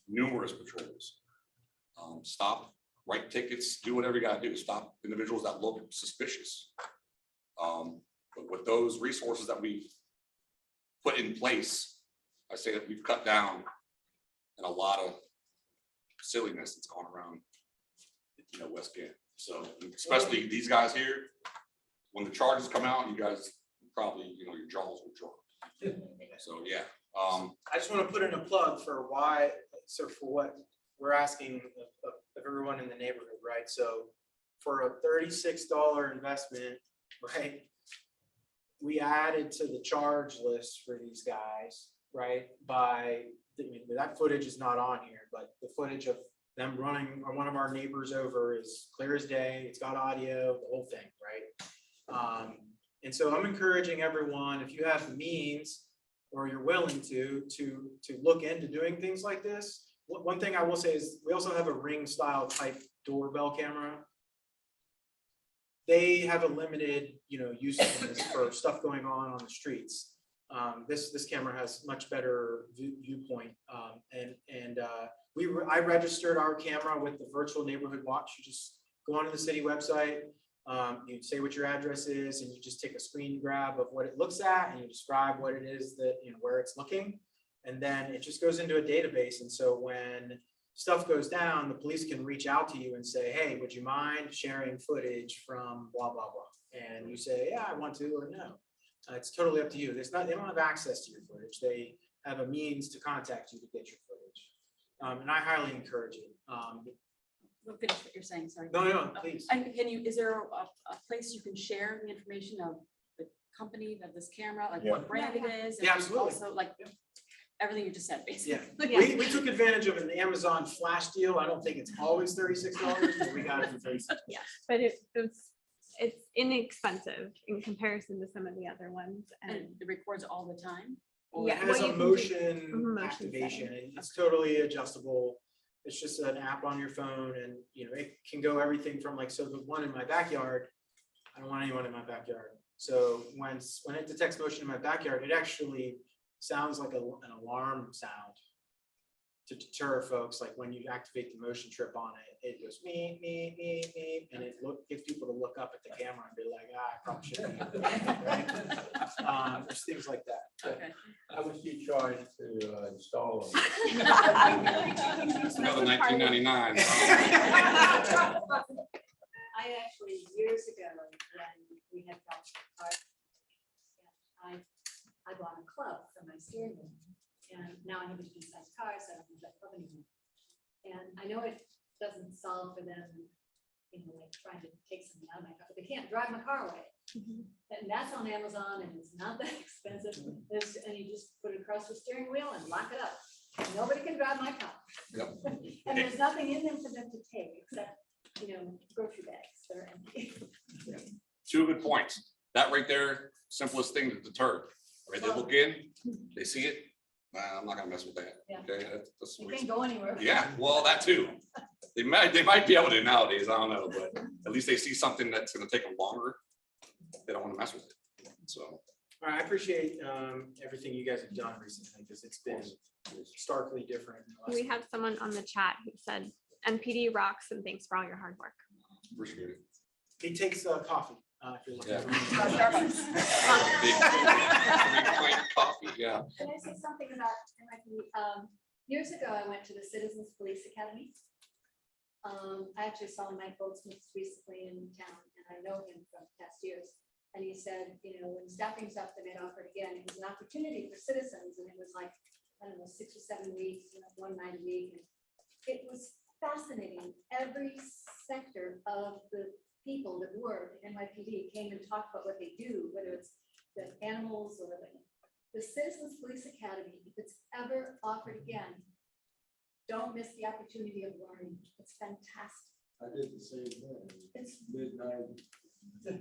Numerous patrols. Stop, write tickets, do whatever you gotta do. Stop individuals that look suspicious. But with those resources that we've put in place, I say that we've cut down on a lot of silliness that's gone around, West Ghent. So especially these guys here, when the charges come out, you guys probably, your jaws will drop. So, yeah. I just want to put in a plug for what we're asking of everyone in the neighborhood, right? So for a $36 investment, right? We added to the charge list for these guys, right? That footage is not on here, but the footage of them running one of our neighbors over is clear as day. It's got audio, the whole thing, right? And so I'm encouraging everyone, if you have the means or you're willing to look into doing things like this. One thing I will say is we also have a Ring style type doorbell camera. They have a limited, use of this for stuff going on the streets. This camera has much better viewpoint, I registered our camera with the virtual neighborhood watch. You just go onto the city website, you say what your address is, and you just take a screen grab of what it looks at, and you describe what it is that where it's looking, and then it just goes into a database. And so when stuff goes down, the police can reach out to you and say, hey, would you mind sharing footage from blah, blah, blah. And you say, yeah, I want to, or no. It's totally up to you. They don't have access to your footage. They have a means to contact you to get your footage. And I highly encourage it. We'll finish what you're saying, sorry. No, please. And is there a place you can share the information of the company of this camera, like what brand it is? And Yeah, absolutely. Also, like everything you just said, basically. Yeah, we took advantage of an Amazon flash deal. I don't think it's always $36, but we got it for $36. Yeah, but it's inexpensive in comparison to some of the other ones. And it records all the time. It has a motion activation. It's totally adjustable. It's just an app on your phone, and it can go everything from so the one in my backyard, I don't want anyone in my backyard. So when it detects motion in my backyard, it actually sounds like an alarm sound to deter folks. Like when you activate the motion trip on it, it goes me, and it gets people to look up at the camera and be like, I probably shouldn't be right? There's things like that. Okay. How much do you charge to install them? It's another $19.99. I actually, years ago, when we had got the car, I bought a club for my steering wheel. And now I have a decent car, so I don't use that club anymore. And I know it doesn't solve for them, like trying to take something out of my car, but they can't drive my car away. And that's on Amazon, and it's not that expensive. And you just put it across the steering wheel and lock it up. Nobody can drive my car. Yep. And there's nothing in them for them to take except, grocery bags. They're empty. Two good points. That right there, simplest thing to deter. Right, they look in, they see it. Nah, I'm not gonna mess with that. Yeah. Okay, that's You can't go anywhere. yeah. Well, that too. They might be able to nowadays. I don't know, but at least they see something that's gonna take them longer. They don't want to mess with it. So. All right, I appreciate everything you guys have done recently, because it's been starkly different. We have someone on the chat who said, NPD rocks and thanks for all your hard work. Appreciate it. He takes coffee. If you're looking Yeah. for me. Starbucks. Coffee, yeah. Can I say something about MIT? Years ago, I went to the Citizens Police Academy. I actually saw Mike Goldsmith recently in town, and I know him from past years. And he said, you know, when staffing's up, they made offer again. It was an opportunity for citizens, and it was like, I don't know, 6 or 7 weeks, you know, 1 night a week. And it was fascinating. Every sector of the people that work at NYPD came and talked about what they do, whether it's the animals or the Citizens Police Academy. If it's ever offered again, don't miss the opportunity of learning. It's fantastic. I did the same thing, It's mid-90s.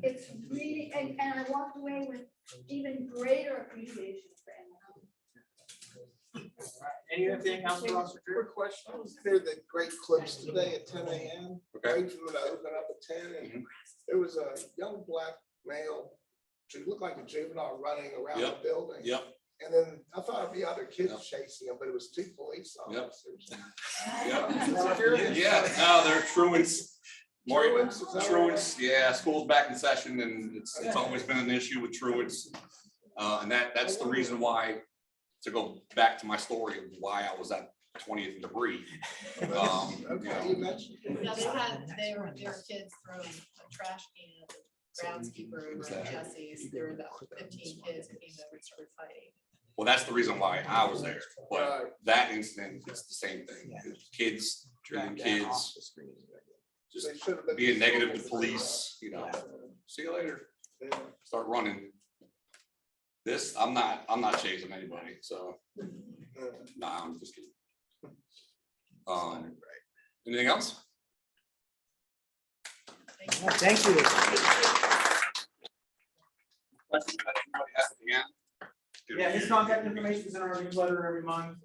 It's really, and I walked away with even greater appreciation for MIT. Anything else for Officer Drew? Quick question. I was there the great clips today at 10 a.m. Okay. Right from when I opened up at 10, and there was a young black male, who looked like a juvenile running around the Yep. building. Yep. And then I thought it'd be other kids Yep. chasing him, but it was 2 police Yep. officers. Yeah, no, they're truants. More Truants, is that right? truants, yeah, school's back in session and it's always been an issue with truants. And that's the reason why, to go back to my story of why I was at 20th and Debris. Okay, you mentioned. Yeah, they were kids throwing a trash can at the groundskeeper over at Jesse's. There were about 15 kids who came over and started fighting. Well, that's the reason why I was there, but that incident, it's the same thing. Kids, treating kids, just They should have been. being negative to police, you know, see you later, Yeah. start running. This, I'm not chasing anybody, so, nah, I'm just kidding. Anything else? Thank you. Questions that anybody has at the end? Yeah, his contact information is in our newsletter every month.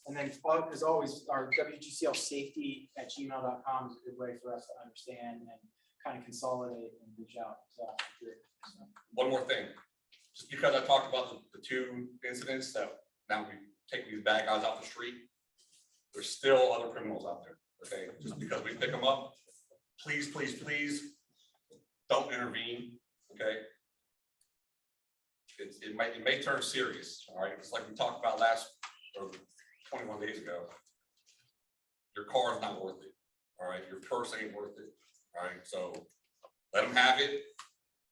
And then as always, our WGCLsafety@gmail.com is a good way for us to understand and kind of consolidate and reach out. So. One more thing, just because I talked about the 2 incidents that now we take these bad guys off the street, there's still other criminals out there, okay? Just because we pick them up, please, please, please, don't intervene, okay? It may turn serious, all right? It's like we talked about last, or 21 days ago. Your car is not worth it, all right? Your purse ain't worth it, all right? So let them have it,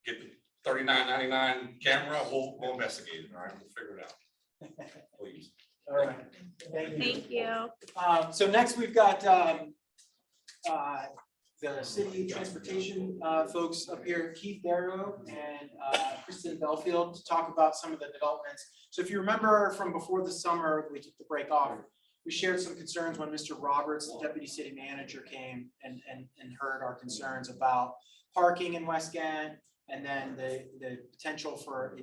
get the $39.99 camera, we'll investigate it, all right? We'll figure it out, please. All right. Thank you. Thank you. So next we've got the city transportation folks up here, Keith Darrow and Kristen Belfield, to talk about some of the developments. So if you remember from before the summer, we took the break off. We shared some concerns when Mr. Roberts, the deputy city manager, came and heard our concerns about parking in West Ghent, and then the potential for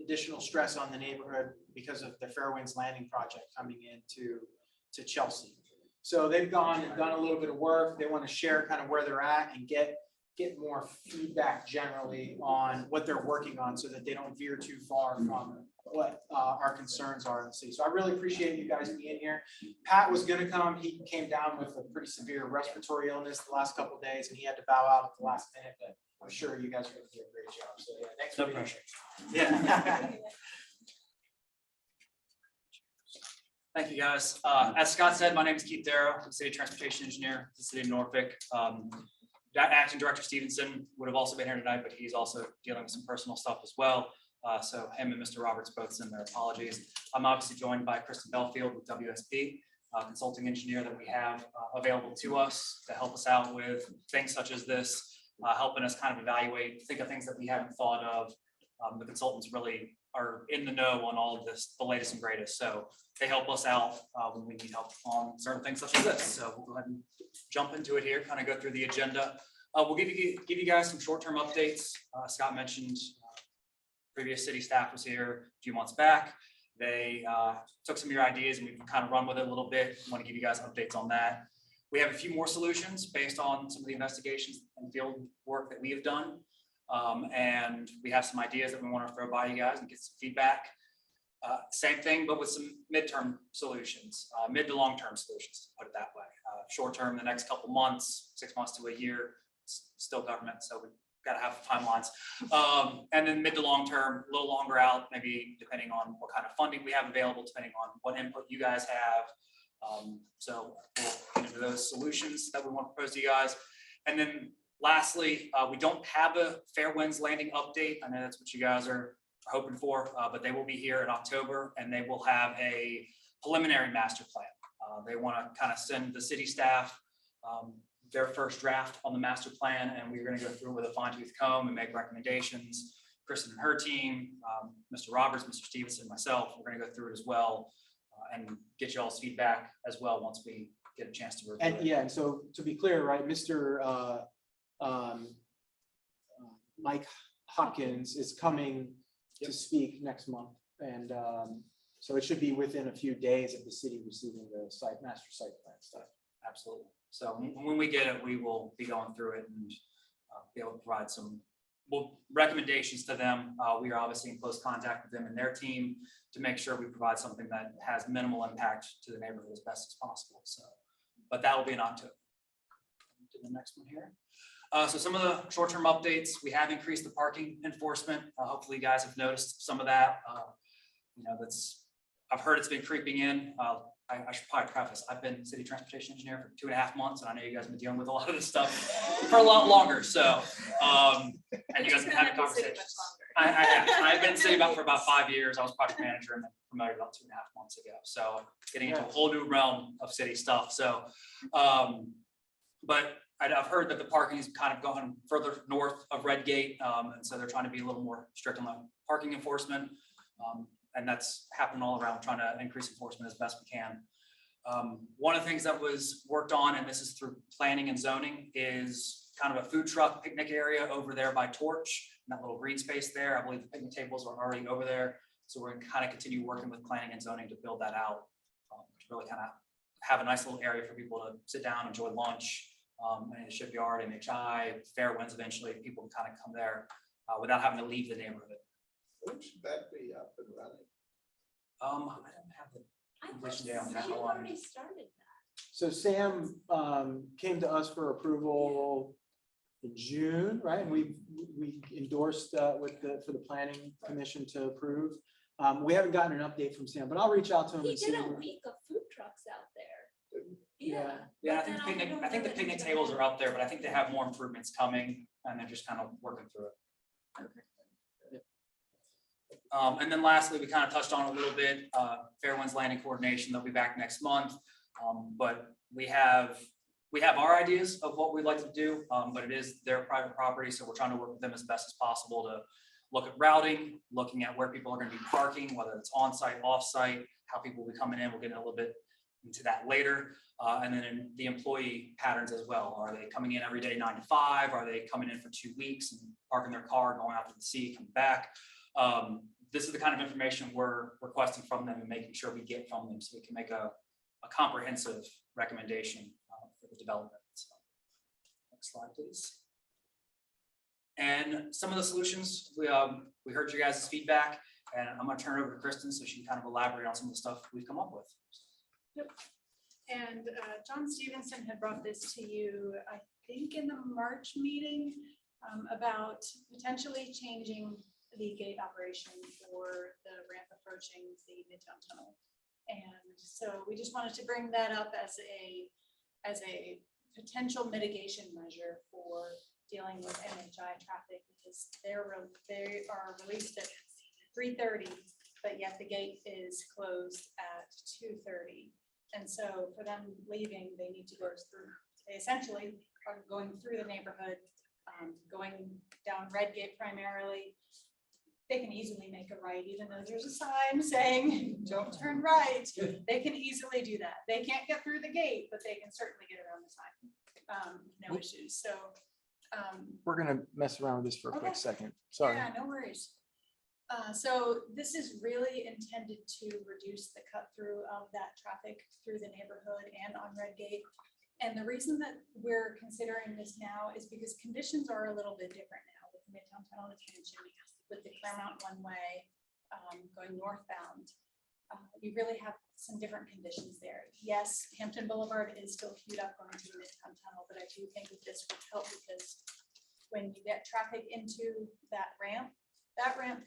additional stress on the neighborhood because of the Fairwinds Landing project coming into Chelsea. So they've gone and done a little bit of work. They want to share kind of where they're at and get more feedback generally on what they're working on so that they don't veer too far from what our concerns are in the city. So I really appreciate you guys being here. Pat was going to come. He came down with a pretty severe respiratory illness the last couple of days, and he had to bow out at the last minute, but I'm sure you guys are going to do a great job. So yeah, thanks for being here. Yeah. Thank you, guys. As Scott said, my name is Keith Darrow. I'm City Transportation Engineer for the City of Norfolk. Acting Director Stevenson would have also been here tonight, but he's also dealing with some personal stuff as well. So him and Mr. Roberts both send their apologies. I'm obviously joined by Kristen Belfield with WSP, consulting engineer that we have available to us to help us out with things such as this, helping us kind of evaluate, think of things that we haven't thought of. The consultants really are in the know on all of this, the latest and greatest. So they help us out when we need help on certain things such as this. So we'll go ahead and jump into it here, kind of go through the agenda. We'll give you guys some short-term updates. Scott mentioned previous city staff was here a few months back. They took some of your ideas and we've kind of run with it a little bit. Want to give you guys updates on that. We have a few more solutions based on some of the investigations and field work that we have done. And we have some ideas that we want to throw by you guys and get some feedback. Same thing, but with some midterm solutions, mid to long-term solutions, to put it that way. Short-term, the next couple months, 6 months to a year, it's still government, so we've gotta have timelines. And then mid to long term, a little longer out, maybe depending on what kind of funding we have available, depending on what input you guys have. So we'll get into those solutions that we want to propose to you guys. And then lastly, we don't have a Fair Winds Landing update. I know that's what you guys are hoping for, but they will be here in October, and they will have a preliminary master plan. They want to kind of send the city staff their first draft on the master plan, and we're going to go through it with a fine-tooth comb and make recommendations. Kristen and her team, Mr. Roberts, Mr. Stevenson, myself, we're going to go through it as well, and get you all's feedback as well once we get a chance to review And it. yeah, and so to be clear, right, Mr. Mike Hopkins is coming to speak next month. And so it should be within a few days of the city receiving the master site plan stuff. Absolutely. So when we get it, we will be going through it and be able to provide some recommendations to them. We are obviously in close contact with them and their team to make sure we provide something that has minimal impact to the neighborhood as best as possible. So, but that will be in October. To the next one here. So some of the short-term updates, we have increased the parking enforcement. Hopefully you guys have noticed some of that. You know, I've heard it's been creeping in. I should probably preface, I've been city transportation engineer for 2.5 months, and I know you guys have been dealing with a lot of this stuff for a lot longer. So, and you guys have had conversations. I've been in city for about 5 years. I was project manager and then promoted about 2.5 months ago. So getting into a whole new realm of city stuff. So, but I've heard that the parking is kind of going further north of Redgate. And so they're trying to be a little more strict on the parking enforcement. And that's happening all around, trying to increase enforcement as best we can. One of the things that was worked on, and this is through planning and zoning, is kind of a food truck picnic area over there by Torch, that little green space there. I believe the picnic tables are already over there. So we're going to kind of continue working with planning and zoning to build that out, to really kind of have a nice little area for people to sit down, enjoy lunch, in the shipyard, MHI, Fair Winds eventually, people can kind of come there without having to leave the neighborhood. When should that be up and running? I don't have the I completion thought date on that. Sam Hold on. already started that. So Sam came to us for approval in June, right? And we endorsed for the planning commission to approve. We haven't gotten an update from Sam, but I'll reach out to him He and see. did a week of food trucks out there. Yeah. Yeah, But I then think the picnic tables are up there, but I think they have more improvements coming, and they're just kind of working through it. Okay. And then lastly, we kind of touched on a little bit, Fair Winds Landing coordination. They'll be back next month. But we have our ideas of what we'd like to do, but it is their private property. So we're trying to work with them as best as possible to look at routing, looking at where people are going to be parking, whether it's on-site, off-site, how people will be coming in. We'll get a little bit into that later. And then in the employee patterns as well. Are they coming in every day 9 to 5? Are they coming in for 2 weeks and parking their car, going out to the sea, coming back? This is the kind of information we're requesting from them and making sure we get from them so we can make a comprehensive recommendation for the development. So, next slide, please. And some of the solutions, we heard you guys' feedback, and I'm going to turn it over to Kristen so she can kind of elaborate on some of the stuff we've come up with. Yep. And John Stevenson had brought this to you, I think in the March meeting, about potentially changing the gate operation for the ramp approaching the Midtown Tunnel. And so we just wanted to bring that up as a potential mitigation measure for dealing with MHI traffic, because they are released at 3:30, but yet the gate is closed at 2:30. And so for them leaving, they need to go through, they essentially are going through the neighborhood, going down Redgate primarily. They can easily make a right, even though there's a sign saying, don't turn right. They can easily do that. They can't get through the gate, but they can certainly get around the sign. No issues. So We're gonna mess around with this for a quick Okay. second. Sorry. yeah, no worries. So this is really intended to reduce the cut through of that traffic through the neighborhood and on Redgate. And the reason that we're considering this now is because conditions are a little bit different now with the Midtown Tunnel extension, with the Claremont one-way going northbound. You really have some different conditions there. Yes, Hampton Boulevard is still queued up going to the Midtown Tunnel, but I do think that this would help because when you get traffic into that ramp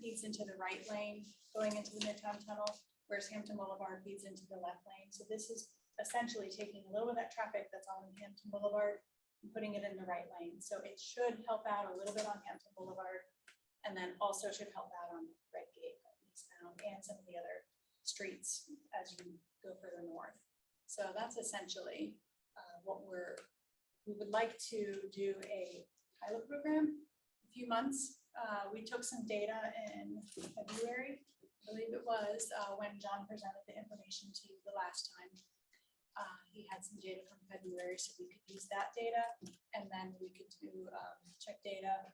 feeds into the right lane going into the Midtown Tunnel, whereas Hampton Boulevard feeds into the left lane. So this is essentially taking a little bit of that traffic that's on Hampton Boulevard and putting it in the right lane. So it should help out a little bit on Hampton Boulevard, and then also should help out on Redgate, eastbound, and some of the other streets as you go further north. So that's essentially what we would like to do a pilot program, a few months. We took some data in February, I believe it was, when John presented the information to you the last time. He had some data from February, so we could use that data, and then we could do check data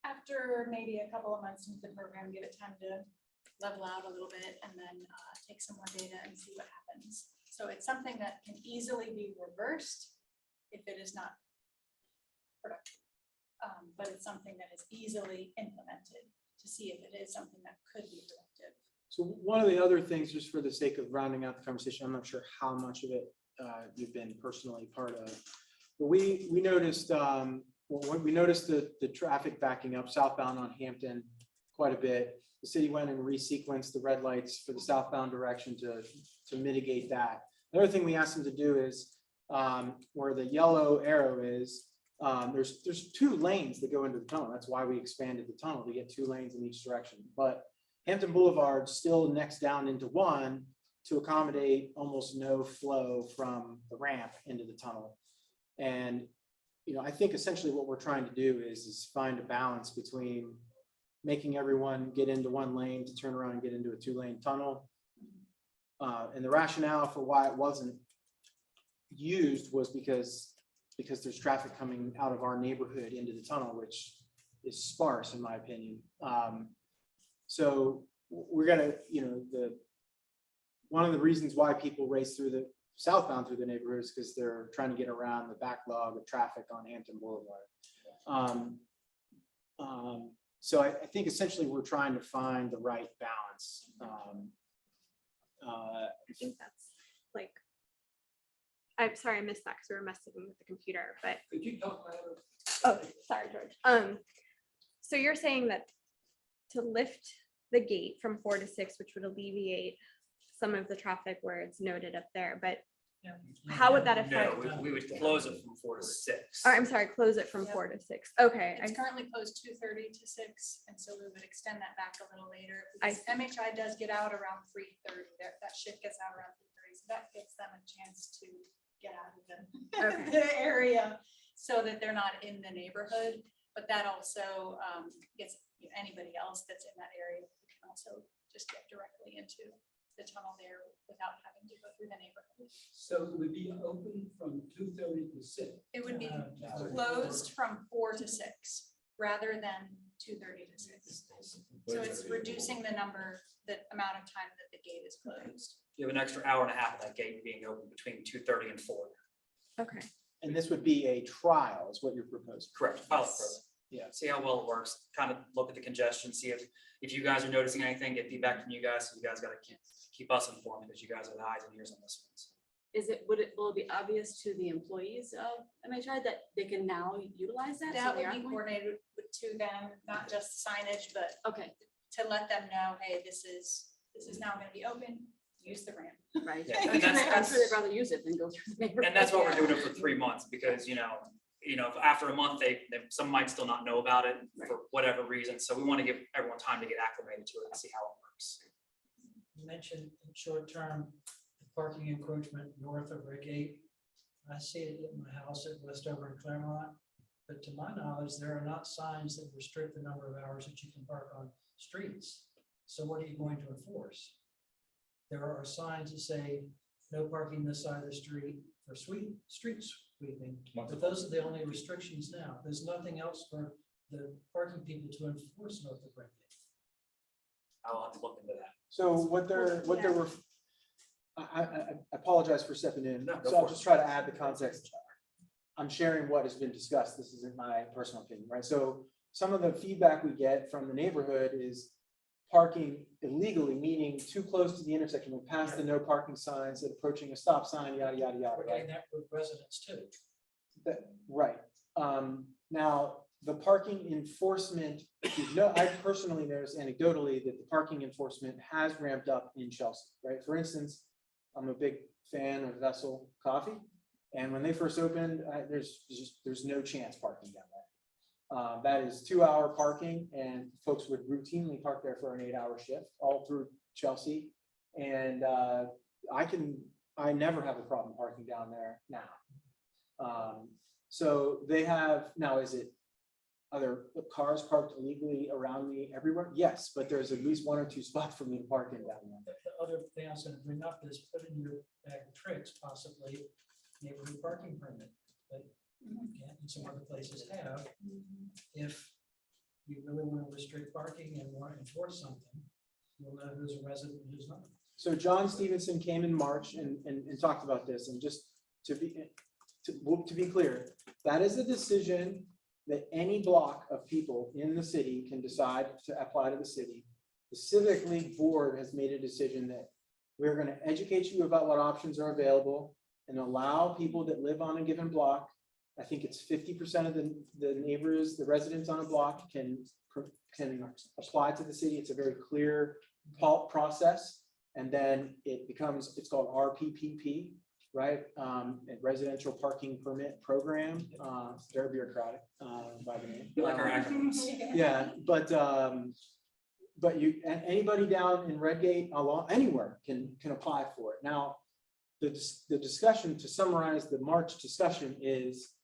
after maybe a couple of months into the program, give it time to level out a little bit, and then take some more data and see what happens. So it's something that can easily be reversed if it is not productive. But it's something that is easily implemented to see if it is something that could be productive. So one of the other things, just for the sake of rounding out the conversation, I'm not sure how much of it you've been personally part of, but we noticed we noticed the traffic backing up southbound on Hampton quite a bit. The city went and resequenced the red lights for the southbound direction to mitigate that. The other thing we asked them to do is where the yellow arrow is, there's 2 lanes that go into the tunnel. That's why we expanded the tunnel to get 2 lanes in each direction. But Hampton Boulevard still necks down into 1 to accommodate almost no flow from the ramp into the tunnel. And I think essentially what we're trying to do is find a balance between making everyone get into 1 lane to turn around and get into a 2-lane tunnel. And the rationale for why it wasn't used was because there's traffic coming out of our neighborhood into the tunnel, which is sparse in my opinion. So we're gonna, one of the reasons why people race through the southbound through the neighborhood is because they're trying to get around the backlog of traffic on Hampton Boulevard. So I think essentially we're trying to find the right balance. I think that's like, I'm sorry, I missed that because we were messing with the computer, but. Could you talk louder? Oh, sorry, George. So you're saying that to lift the gate from 4 to 6, which would alleviate some of the traffic where it's noted up there, but how would that affect? No, we would close it from 4 to 6. Oh, I'm sorry, close it from 4 to 6. Okay. It's currently closed 2:30 to 6, and so we would extend that back a little later. I Because MHI does get out around 3:30. That shift gets out around 3:30, so that gives them a chance to get out of Okay. the area so that they're not in the neighborhood. But that also gets anybody else that's in that area who can also just get directly into the tunnel there without having to go through the neighborhood. So it would be open from 2:30 to 6. It would be closed from 4 to 6 rather than 2:30 to 6. So it's reducing the amount of time that the gate is closed. You have an extra hour and a half of that gate being open between 2:30 and 4. Okay. And this would be a trial is what you're proposing. Correct. Pilot program. Yeah. See how well it works, kind of look at the congestion, see if you guys are noticing anything, get feedback from you guys. So you guys got to keep us informed because you guys are the eyes and ears on this one. Will it be obvious to the employees of MHI that they can now utilize that? That So they would are be going- coordinated to them, not just signage, but Okay, to let them know, hey, this is now going to be open, use the ramp. right. Yeah, I'm and sure that's- they'd rather use it than go through the neighborhood. And that's what we're doing it for 3 months because, if after a month, some might still not know about it for whatever reason. So we want to give everyone time to get acclimated to it and see how it works. You mentioned in short term, the parking encroachment north of Redgate. I see it at my house at Westover and Claremont, but to my knowledge, there are not signs that restrict the number of hours that you can park on streets. So what are you going to enforce? There are signs that say no parking this side of the street for street sweeping, but those are the only restrictions now. There's nothing else for the parking people to enforce north of Redgate. I'll have to look into that. So I apologize for stepping in. No, go So I'll for it. just try to add the context. I'm sharing what has been discussed. This isn't my personal opinion, right? So some of the feedback we get from the neighborhood is parking illegally, meaning too close to the intersection, we're past the no parking signs, approaching a stop sign, yada, yada, yada, We're right? getting that with residents too. Right. Now, the parking enforcement, no, I personally noticed anecdotally that the parking enforcement has ramped up in Chelsea, right? For instance, I'm a big fan of Vessel Coffee. And when they first opened, there's no chance parking down there. That is 2-hour parking, and folks would routinely park there for an 8-hour shift all through Chelsea. And I never have a problem parking down there now. So they have, now is it, are there cars parked illegally around me everywhere? Yes, but there's at least 1 or 2 spots for me to park in down there. The other thing I was gonna bring up is put in your bag of tricks, possibly neighborhood parking permit, but Ghent and some other places have. If you really want to restrict parking and want to enforce something, you'll know who's a resident and who's not. So John Stevenson came in March and talked about this, and just to be clear, that is a decision that any block of people in the city can decide to apply to the city. The Civic League Board has made a decision that we're going to educate you about what options are available and allow people that live on a given block. I think it's 50% of the neighbors, the residents on a block can apply to the city. It's a very clear process. And then it's called RPPP, right? Residential Parking Permit Program. It's very bureaucratic by the name. We like our acronyms. Yeah, but anybody down in Redgate, anywhere can apply for it. Now, the discussion, to summarize the March discussion, is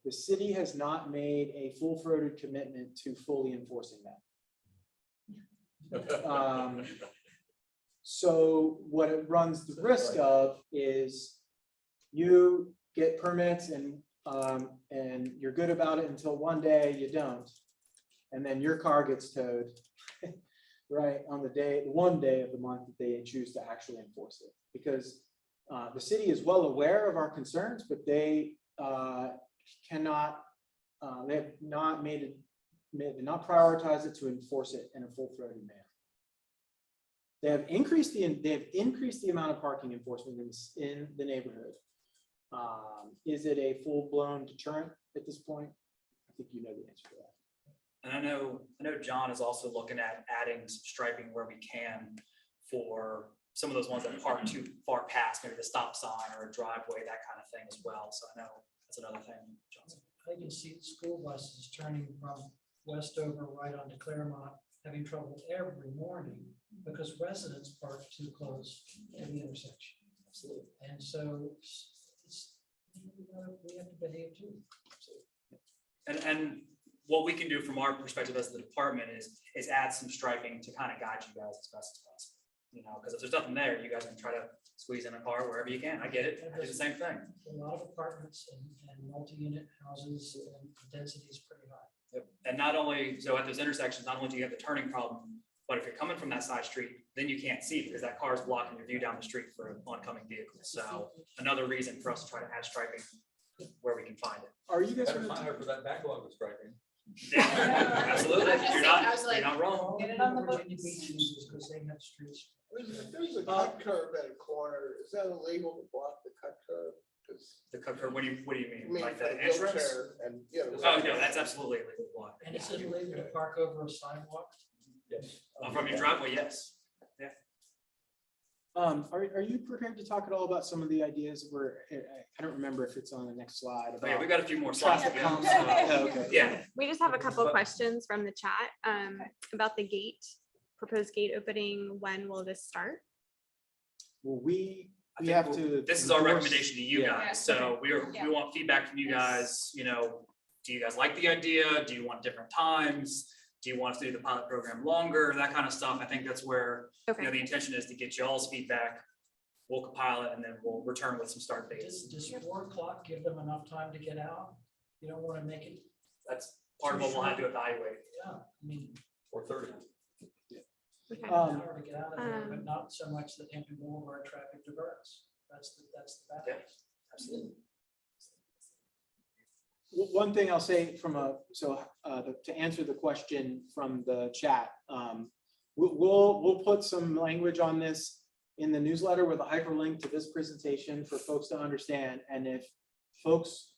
the city has not made a full-throated commitment to fully enforcing that. So what it runs the risk of is you get permits and you're good about it until one day you don't, and then your car gets towed, right, on the one day of the month that they choose to actually enforce it. Because the city is well aware of our concerns, but they cannot, they have not prioritized it to enforce it in a full-throated manner. They have increased the amount of parking enforcement in the neighborhood. Is it a full-blown deterrent at this point? I think you know the answer to that. And I know John is also looking at adding some striping where we can for some of those ones that park too far past, maybe the stop sign or a driveway, that kind of thing as well. So I know that's another thing, Johnson. I can see the school buses turning from Westover right onto Claremont, having trouble every morning because residents park too close to the intersection. Absolutely. And so we have to behave too. And what we can do from our perspective as the department is add some striping to kind of guide you guys as best as possible. You know, because if there's nothing there, you guys can try to squeeze in a car wherever you can. I get it. I do the same thing. A lot of apartments and multi-unit houses, and the density is pretty high. Yep. And not only, so at those intersections, not only do you have the turning problem, but if you're coming from that side street, then you can't see because that car is blocking your view down the street for oncoming vehicles. So another reason for us to try to add striping where we can find it. Are you guys Better gonna find out for that backlog of striping. Yeah, absolutely. You're not wrong. Get it on the Virginia Beach users because they have streets. If there's a cut curb at a corner, is that illegal to block the cut curb? The cut curb, what do you I mean? mean, Like for the the entrance? wheelchair and, you know. Oh, no, that's absolutely illegal to block. And is it illegal to park over a sidewalk? Yes. From your driveway, yes. Are you prepared to talk at all about some of the ideas where I don't remember if it's on the next slide. Oh, yeah, we've got a few more slides. Traffic to go. counts. So, Okay. Yeah. We just have a couple of questions from the chat about the gate, proposed gate opening. When will this start? Well, we I think have to. This is our endorse- recommendation to you yeah. guys. So we want feedback from you guys. You know, do you guys like the idea? Do you want different times? Do you want us to do the pilot program longer? That kind of stuff. I think that's where, Okay. the intention is to get y'all's feedback. We'll compile it and then we'll return with some start dates. Does 4 o'clock give them enough time to get out? You don't want to make it, That's part of what we'll have to evaluate. yeah, I mean, 4:30. Okay. an hour to get out of there, but not so much that Hampton Boulevard traffic diverts. That's the Yeah, balance. absolutely. One thing I'll say to answer the question from the chat, we'll put some language on this in the newsletter with a hyperlink to this presentation for folks to understand. And if folks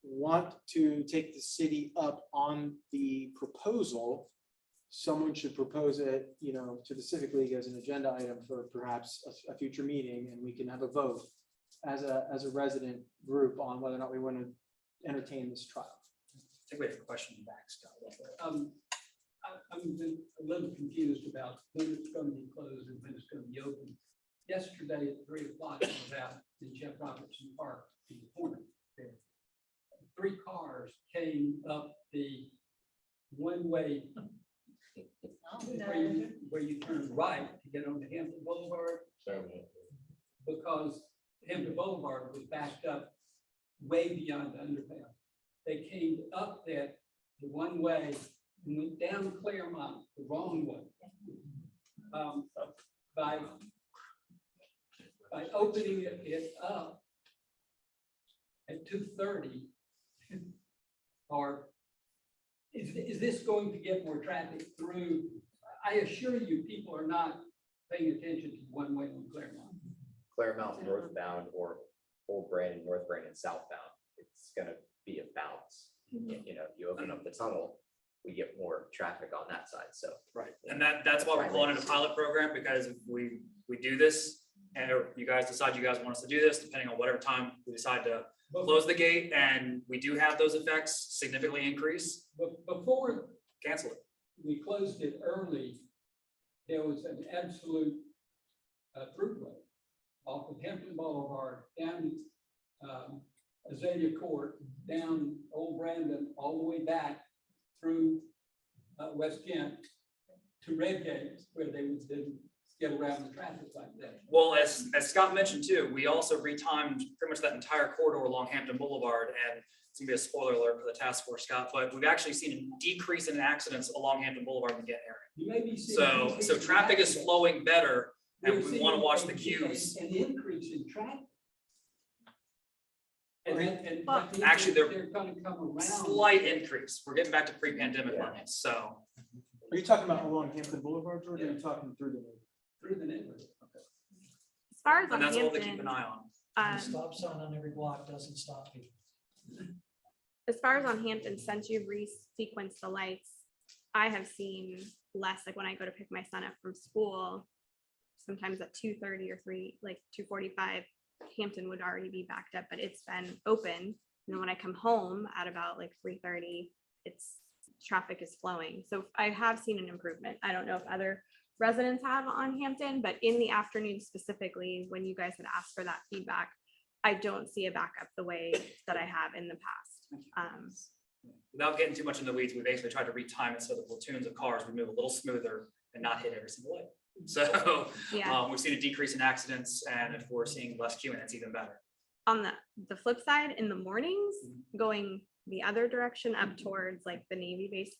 want to take the city up on the proposal, someone should propose it, to the Civic League as an agenda item for perhaps a future meeting, and we can have a vote as a resident group on whether or not we want to entertain this trial. I think we have a question back, Scott. I'm a little confused about when it's going to be closed and when it's going to be open. Yesterday at 3 o'clock, I was out in Jeff Robertson Park in the corner there. 3 cars came up the one-way where you turn right to get onto Hampton Boulevard, because Hampton Boulevard was backed up way beyond the underpass. They came up the one-way and went down Claremont the wrong way. By opening it up at 2:30, or is this going to get more traffic through? I assure you, people are not paying attention to one way on Claremont. Claremont northbound or Old Brandon, North Brandon southbound, it's gonna be a bounce. You know, if you open up the tunnel, we get more traffic on that side, so. Right, and that's why we're calling it a pilot program, because if we do this, and you guys decide you guys want us to do this, depending on whatever time we decide to close the gate, and we do have those effects significantly increase, But before cancel it. we closed it early, there was an absolute throughway off of Hampton Boulevard, down Azalea Court, down Old Brandon, all the way back through West Kent to Redgate, where they would then get around the traffic like that. Well, as Scott mentioned too, we also retimed pretty much that entire corridor along Hampton Boulevard, and it's gonna be a spoiler alert for the task force, Scott, but we've actually seen a decrease in accidents along Hampton Boulevard in the Ghent area. You may be seeing. So traffic is flowing better, and We're we want to seeing watch the cues. An increase in traffic. Actually, they're gonna come around. Slight increase. We're getting back to pre-pandemic levels, so. Are you talking about along Hampton Boulevard, George, or are you talking through the neighborhood? Through the neighborhood. As far as And on that's what we keep Hampton, an eye on. The stop sign on every block doesn't stop people. as far as on Hampton, since you've resequenced the lights, I have seen less, like when I go to pick my son up from school, sometimes at 2:30 or 2:45, Hampton would already be backed up, but it's been open. And then when I come home at about 3:30, traffic is flowing. So I have seen an improvement. I don't know if other residents have on Hampton, but in the afternoon specifically, when you guys had asked for that feedback, I don't see a backup the way that I have in the past. Without getting too much in the weeds, we basically tried to retime it so the platoons of cars would move a little smoother and not hit every single light. So Yeah. we've seen a decrease in accidents, and if we're seeing less queuing, it's even better. On the flip side, in the mornings, going the other direction up towards the Navy base,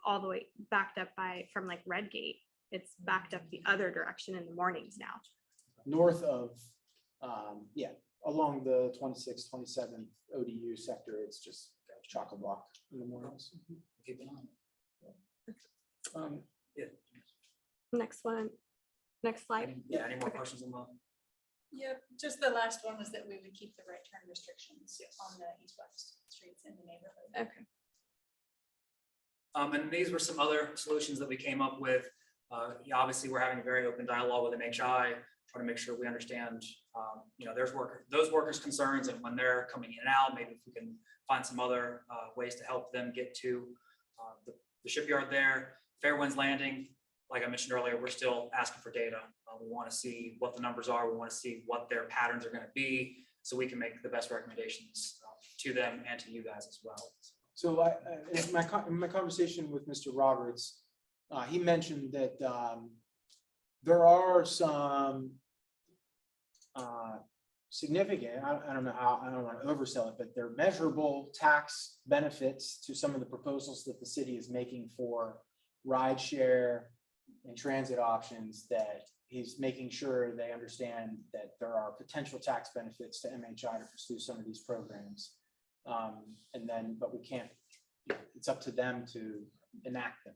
all the way backed up from Redgate, it's backed up the other direction in the mornings now. North of, along the 26th, 27th ODU sector, it's just chock-a-block in the mornings. Keep an eye on it. Yeah. Next one, next slide. Yeah, any more questions on that? Yep, just the last one was that we would keep the right turn restrictions on the east-west streets in the neighborhood. Okay. And these were some other solutions that we came up with. Obviously, we're having a very open dialogue with MHI, trying to make sure we understand, those workers' concerns, and when they're coming in and out, maybe if we can find some other ways to help them get to the shipyard there. Fairwinds Landing, like I mentioned earlier, we're still asking for data. We want to see what the numbers are. We want to see what their patterns are going to be, so we can make the best recommendations to them and to you guys as well. So in my conversation with Mr. Roberts, he mentioned that there are some significant, I don't know how, I don't want to oversell it, but they're measurable tax benefits to some of the proposals that the city is making for rideshare and transit options, that he's making sure they understand that there are potential tax benefits to MHI to pursue some of these programs. But we can't, it's up to them to enact them.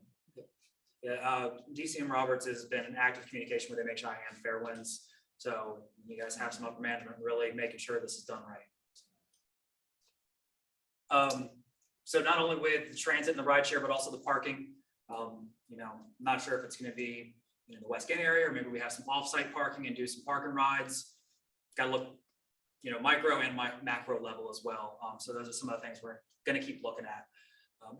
Yeah, DCM Roberts has been in active communication with MHI and Fairwinds. So you guys have some upper management really making sure this is done right. So not only with the transit and the rideshare, but also the parking. Not sure if it's gonna be in the West Ghent area, or maybe we have some off-site parking and do some park and rides. Gotta look, micro and macro level as well. So those are some of the things we're gonna keep looking at.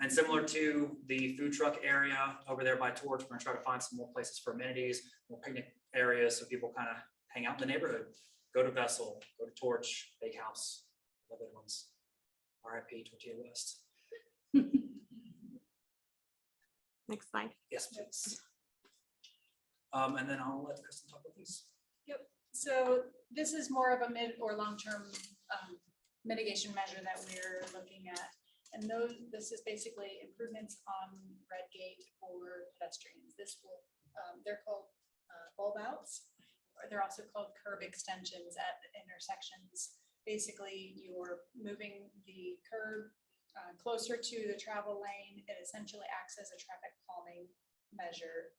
And similar to the food truck area over there by Torch, we're gonna try to find some more places for amenities, more picnic areas, so people kind of hang out in the neighborhood. Go to Vessel, go to Torch, Bakehouse, love it ones. RIP Tortilla West. Next slide. Yes, please. And then I'll let Kristen talk about these. Yep, so this is more of a mid or long-term mitigation measure that we're looking at. And this is basically improvements on Redgate for pedestrians. This will, they're called bulb outs, or they're also called curb extensions at the intersections. Basically, you're moving the curb closer to the travel lane. It essentially acts as a traffic calming measure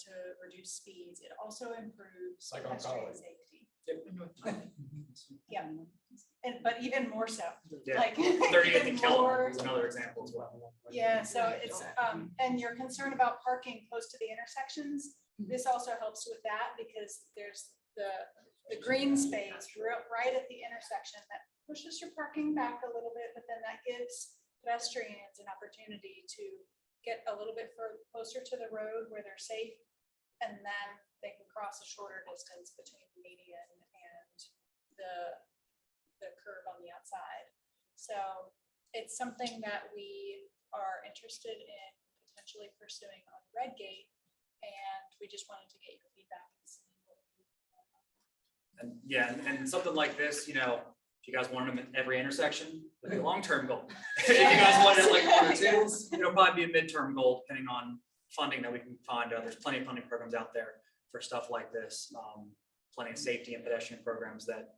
to reduce speeds. It also improves Like on pedestrian College. safety. Yeah, but even more so. Yeah, Like 38th even and Kellogg more. is another example as well. Yeah, so it's, and you're concerned about parking close to the intersections. This also helps with that because there's the green space right at the intersection that pushes your parking back a little bit, but then that gives pedestrians an opportunity to get a little bit closer to the road where they're safe. And then they can cross a shorter distance between the median and the curb on the outside. So it's something that we are interested in potentially pursuing on Redgate. And we just wanted to get your feedback and see what you And something like this, if you guys want them at every intersection, it'd be a long-term goal. If you guys want it like one or two, it'll probably be a midterm goal depending on funding that we can find. There's plenty of funding programs out there for stuff like this. Plenty of safety and pedestrian programs that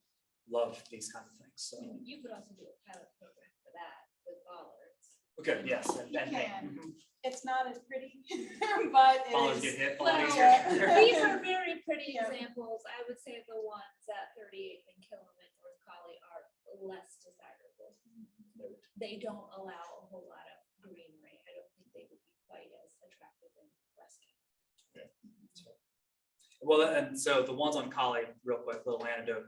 love these kinds of things. So. You could also do a pilot program for that with bollards. Okay, yes. You can. It's not as pretty, but it Bollards is. get hit a Well, lot easier. these are very pretty Yeah. examples. I would say the ones at 38th and Killam and North Collie are less desirable. They don't allow a whole lot of greenery. I don't think they would be quite as attractive in Westgate. Well, and so the ones on Collie, real quick, little anecdote.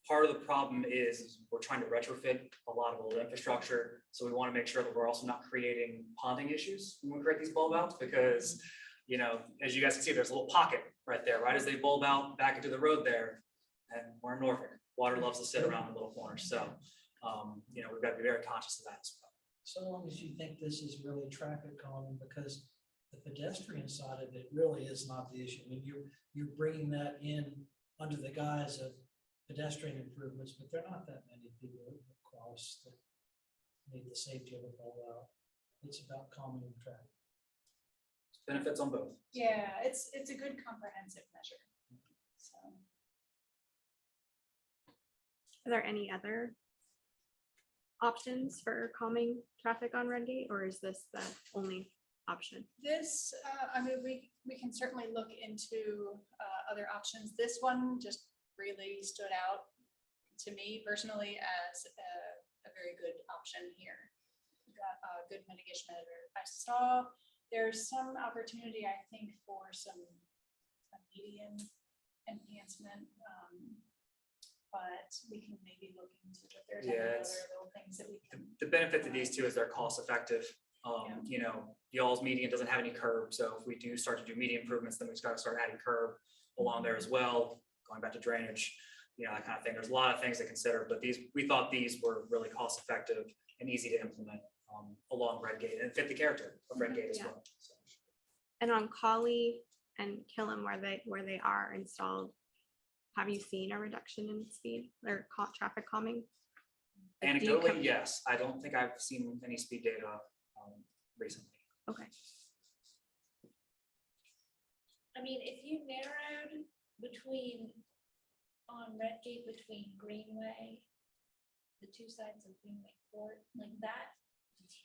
Part of the problem is we're trying to retrofit a lot of old infrastructure. So we want to make sure that we're also not creating ponding issues when we create these bulb outs because, as you guys can see, there's a little pocket right there, right as they bulb out back into the road there. And we're in Norfolk. Water loves to sit around the little corners. So, we've got to be very conscious of that as well. So long as you think this is really traffic calming, because the pedestrian side of it really is not the issue. I mean, you're bringing that in under the guise of pedestrian improvements, but there are not that many people across that need the safety of a bulb out. It's about calming the traffic. Benefits on both. Yeah, it's a good comprehensive measure. So. Are there any other options for calming traffic on Redgate, or is this the only option? This, we can certainly look into other options. This one just really stood out to me personally as a very good option here. Got a good mitigation measure. I saw there's some opportunity, I think, for some median enhancement, but we can maybe look into if there's any other little things that we can. The benefit to these two is they're cost effective. Y'all's median doesn't have any curb. So if we do start to do median improvements, then we've got to start adding curb along there as well. Going back to drainage, that kind of thing. There's a lot of things to consider, but we thought these were really cost effective and easy to implement along Redgate and fit the character of Redgate as well. So. And on Collie and Killam, where they are installed, have you seen a reduction in speed or traffic calming? Anecdotally, yes. I don't think I've seen any speed data recently. Okay. I mean, if you narrowed on Redgate between Greenway, the two sides of Greenway Court, like that,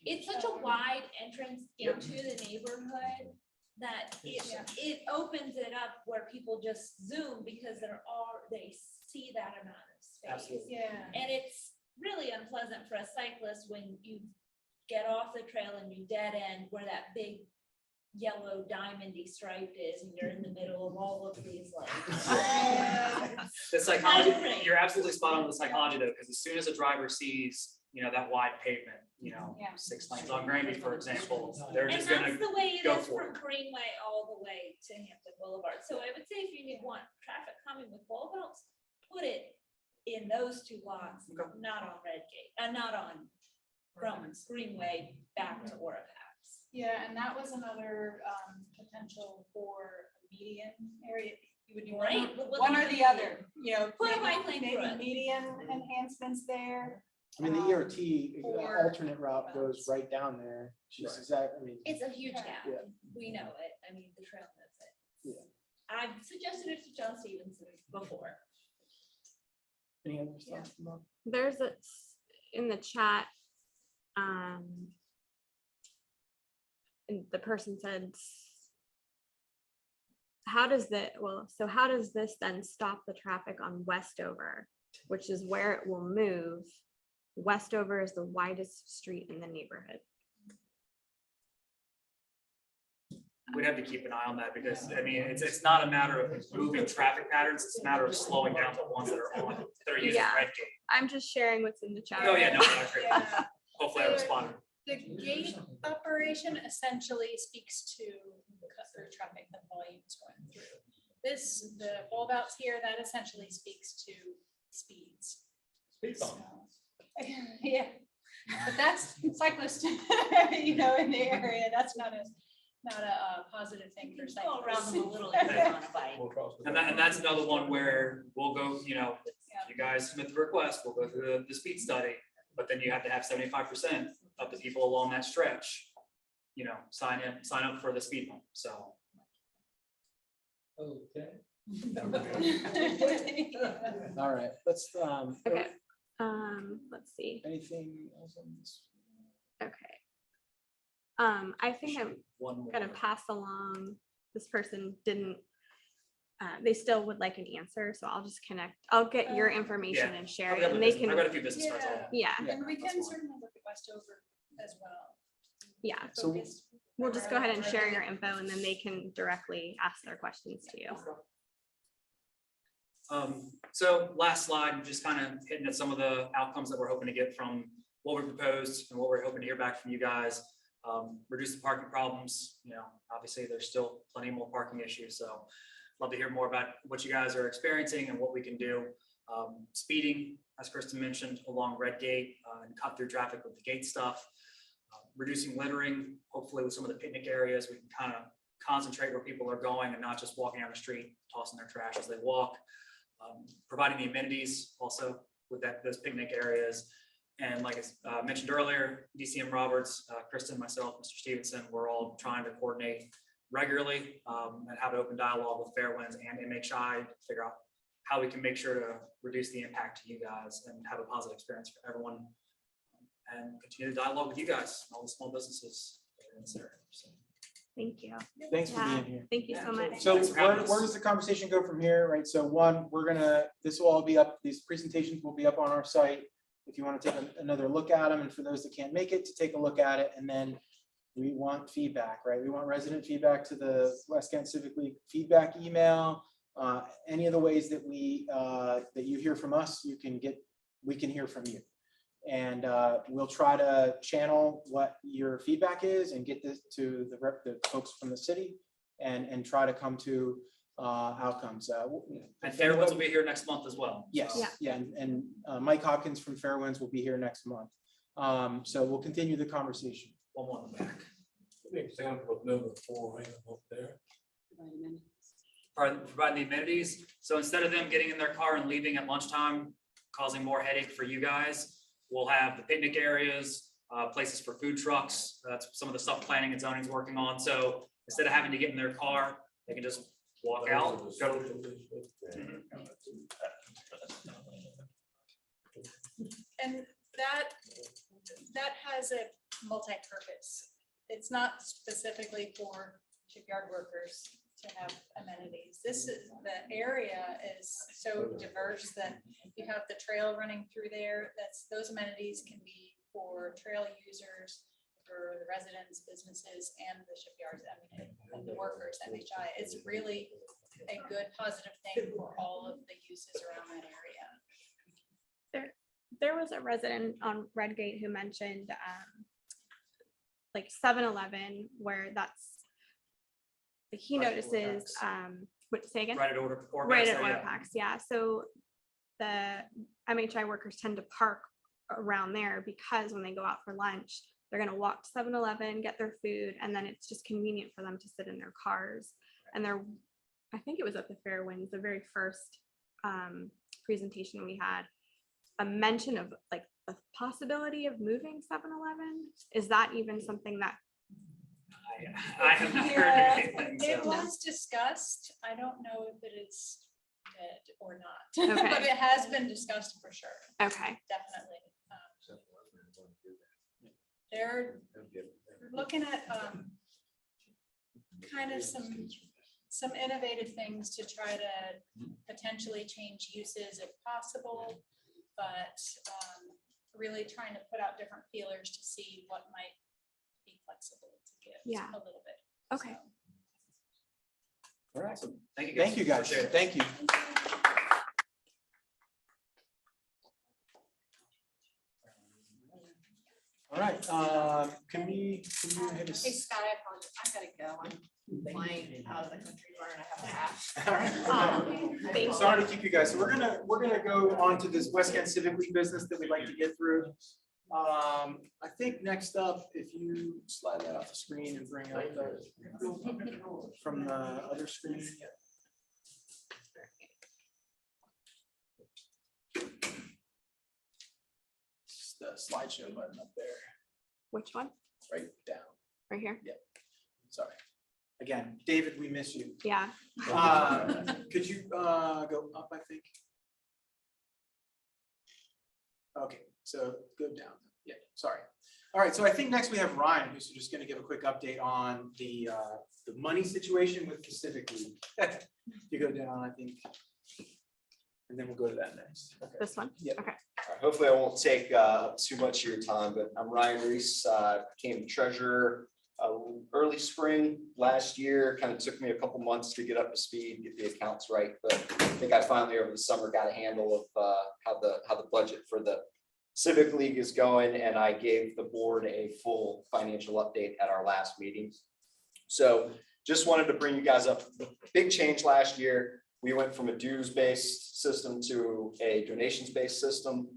it's such a wide entrance into the neighborhood that it opens it up where people just zoom because they see that amount of space. Absolutely. Yeah. And it's really unpleasant for a cyclist when you get off the trail and you dead end where that big yellow diamondy stripe is, and you're in the middle of all of these like. The psychology, Right. you're absolutely spot on with the psychology though, because as soon as a driver sees, that wide pavement, Yeah. 6 lanes on Granby, for example, they're And just that's gonna the way it go is for from Greenway all the way to Hampton Boulevard. So I would say if you want traffic coming with ball belts, put it in those two lots, Okay. not on Redgate, not on from Greenway back to Orapax. Yeah, and that was another potential for a median area. You would do Right, but one or the other, Put a bike lane maybe through it. median enhancements there. I mean, the ERT Or- alternate route goes right down there. She's exact, I mean, It's a huge gap. Yeah. We know it. I mean, the trail knows it. Yeah. I've suggested it to John Stevenson before. any other stuff? Mark? There's in the chat, and the person said, how does this then stop the traffic on Westover, which is where it will move? Westover is the widest street in the neighborhood. we'd have to keep an eye on that because, I mean, it's not a matter of moving traffic patterns, it's a matter of slowing down the ones that are using Yeah. Redgate. I'm just sharing what's in the chat. Oh, yeah, no, I agree. Yeah. Hopefully I responded. The gate operation essentially speaks to cut-through traffic, the volumes going through. This, the bulb outs here, that essentially speaks to speeds. Yeah, but that's cyclist, in the area, that's not a positive thing for Go around cyclists. them a little if you're on a bike. And that's another one where we'll go, if you guys submit the request, we'll go through the speed study, but then you have to have 75% of the people along that stretch, sign up for the speed bump, so. Okay. All right, let's, Okay, let's see. anything else on this? Okay. I think I'm One more. gonna pass along, this person didn't, they still would like an answer, so I'll just I'll get your information Yeah. and share I've it, got and a they can, few business cards on it. yeah, And we that's can fine. certainly look at Westover as well. yeah. So- Focused We'll just go ahead and around share your Redgate. info, and then they can directly ask their questions to you. So last slide, just kind of hitting at some of the outcomes that we're hoping to get from what we proposed and what we're hoping to hear back from you guys. Reduce the parking problems, obviously there's still plenty more parking issues, so love to hear more about what you guys are experiencing and what we can do. Speeding, as Kristen mentioned, along Redgate and cut through traffic with the gate stuff. Reducing littering, hopefully with some of the picnic areas, we can kind of concentrate where people are going and not just walking down the street, tossing their trash as they walk. Providing the amenities also with those picnic areas. And like I mentioned earlier, DCM Roberts, Kristen, myself, Mr. Stevenson, we're all trying to coordinate regularly and have an open dialogue with Fairwinds and MHI to figure out how we can make sure to reduce the impact to you guys and have a positive experience for everyone. And continue the dialogue with you guys, all the small businesses that are in this area. So, Thank you. Thanks for Yeah. being here. Thank you so much. So Thanks for having where us. does the conversation go from here, right? So one, this will all be up, these presentations will be up on our site. If you want to take another look at them, and for those that can't make it, to take a look at it, and then we want feedback, right? We want resident feedback to the West Ghent Civic League feedback email. Any of the ways that that you hear from us, we can hear from you. And we'll try to channel what your feedback is and get this to the folks from the city and try to come to outcomes. And Fairwinds will be here next month as well. Yes, So, yeah, and Mike Hopkins from Fairwinds will be here next month. So we'll continue the conversation. One more in the back. An example of number 4 up there. Provide the amenities. So instead of them getting in their car and leaving at lunchtime, causing more headache for you guys, we'll have the picnic areas, places for food trucks. That's some of the stuff planning and zoning is working on. So instead of having to get in their car, they can just walk out, go to. And that has a multi-purpose. It's not specifically for shipyard workers to have amenities. This is, the area is so diverse that you have the trail running through there. Those amenities can be for trail users, for the residents, businesses, and the shipyards, and the workers, MHI. It's really a good, positive thing for all of the uses around that area. There was a resident on Redgate who mentioned like 7-Eleven, where he Right, notices, what, say again? Right at order. Right at yeah. order packs, yeah. So the MHI workers tend to park around there because when they go out for lunch, they're gonna walk to 7-Eleven, get their food, and then it's just convenient for them to sit in their cars. And I think it was at the Fairwinds, the very first presentation we had, a mention of like the possibility of moving 7-Eleven. Is that even something that? I have not heard Yeah, anything. it so- was discussed. I don't know if it is dead or not, Okay. but it has been discussed for sure, Okay, definitely. They're looking at kind of some innovative things to try to potentially change uses if possible, but really trying to put out different feelers to see what might be flexible to give Yeah. a little bit. okay. All right. Thank you guys. Thank you, guys. Appreciate it. Thank you. All right, can you hit us? Hey, Scott, I apologize. I gotta go. I'm flying out of the country tomorrow and I have a All right. Thank you. Sorry to keep you guys. So we're gonna go on to this West Ghent Civic League business that we'd like to get through. I think next up, if you slide that off the screen and bring up from the other screen. It's the slideshow button up there, Which one? right down. Right here? Sorry. Again, David, we miss you. Yeah. Could you go up, I think? Okay, so go down. Yeah, sorry. All right, so I think next we have Ryan, who's just going to give a quick update on the money situation with the Civic League. If you go down, I think, and then we'll go to that next. Okay. This one? Yeah. Okay. All right, hopefully I won't take up too much of your time, but I'm Ryan Reese, became treasurer early spring last year. Kind of took me a couple months to get up to speed, get the accounts right, but I think I finally over the summer got a handle of how the budget for the Civic League is going, and I gave the board a full financial update at our last meeting. So just wanted to bring you guys up. Big change last year. We went from a dues-based system to a donations-based system.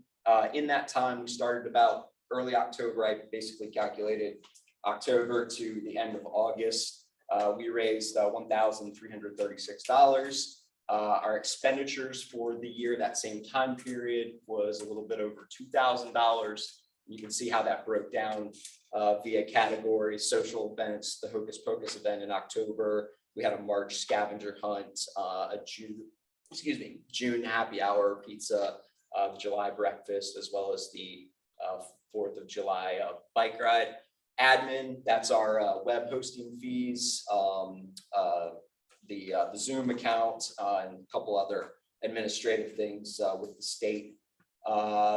In that time, we started about early October. I basically calculated October to the end of August. We raised $1,336. Our expenditures for the year, that same time period, was a little bit over $2,000. You can see how that broke down via categories: social events, the Hocus Pocus event in October. We had a March scavenger hunt, a June happy hour pizza, the July breakfast, as well as the 4th of July bike ride. Admin, that's our web hosting fees, the Zoom account, and a couple other administrative things with the state.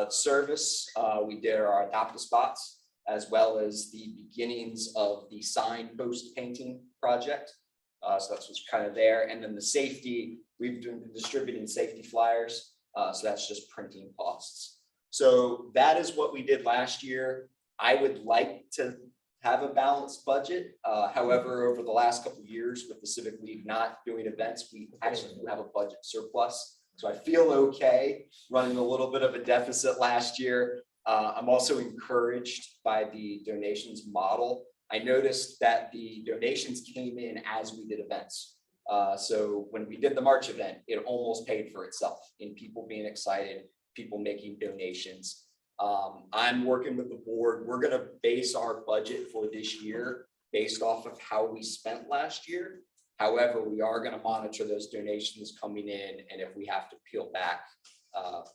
Service, we did our adopt a spots, as well as the beginnings of the signpost painting project. So that's what's kind of there. And then the safety, we've been distributing safety flyers. So that's just printing costs. So that is what we did last year. I would like to have a balanced budget. However, over the last couple of years with the Civic League not doing events, we actually do have a budget surplus. So I feel okay running a little bit of a deficit last year. I'm also encouraged by the donations model. I noticed that the donations came in as we did events. So when we did the March event, it almost paid for itself in people being excited, people making donations. I'm working with the board. We're going to base our budget for this year based off of how we spent last year. However, we are going to monitor those donations coming in, and if we have to peel back,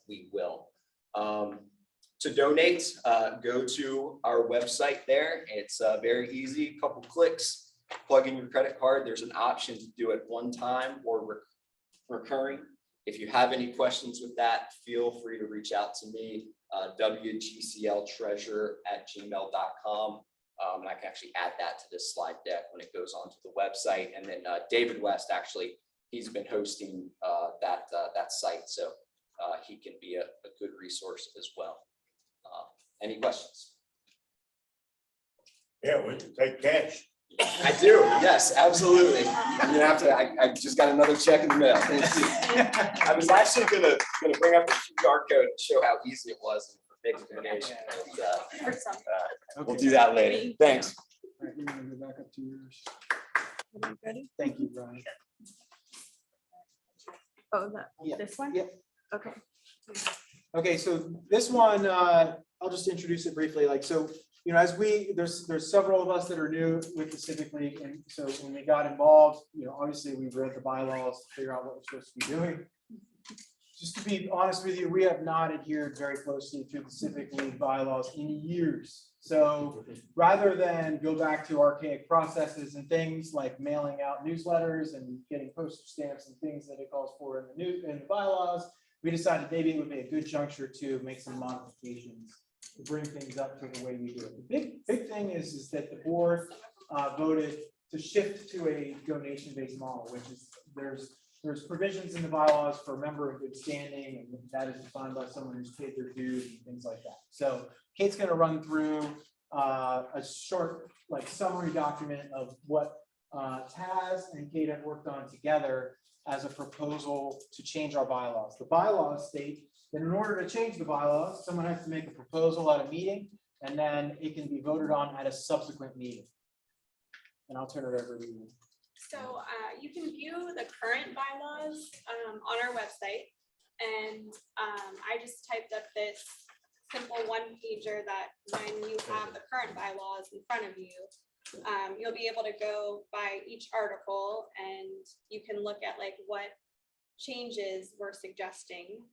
we will. To donate, go to our website there. It's very easy, a couple clicks. plug in your credit card. There's an option to do it one time or recurring. If you have any questions with that, feel free to reach out to me, wgcltreasure@gmail.com. And I can actually add that to this slide deck when it goes onto the website. And then David West, actually, he's been hosting that site, so he can be a good resource as well. Any questions? Yeah, we can take cash. I do, yes, absolutely. You're gonna have to, I just got another check in the mail. Thank you. I was actually gonna bring up the QR code and show how easy it was for big donation. For some. We'll do that later. Thanks. All right, you're gonna go back up to yours. Ready? Thank you, Brian. Oh, Yeah. this one? Yep. Okay. Okay, so this one, I'll just introduce it briefly, like, so, you know, as there's several of us that are new with the Civic League, and so when we got involved, you know, obviously we read the bylaws to figure out what we're supposed to be doing. Just to be honest with you, we have not adhered very closely to the Civic League bylaws in years. So rather than go back to archaic processes and things like mailing out newsletters and getting postage stamps and things that it calls for in the bylaws, we decided maybe it would be a good juncture to make some modifications to bring things up to the way we do it. The big thing is that the board voted to shift to a donation-based model, which is there's provisions in the bylaws for a member of good standing, and that is defined by someone who's paid their dues and things like that. So Kate's going to run through a short summary document of what Taz and Kate have worked on together as a proposal to change our bylaws. The bylaws state that in order to change the bylaws, someone has to make a proposal at a meeting, and then it can be voted on at a subsequent meeting. And I'll turn it over to you. So you can view the current bylaws on our website. And I just typed up this simple one pager that when you have the current bylaws in front of you, you'll be able to go by each article and you can look at what changes we're suggesting.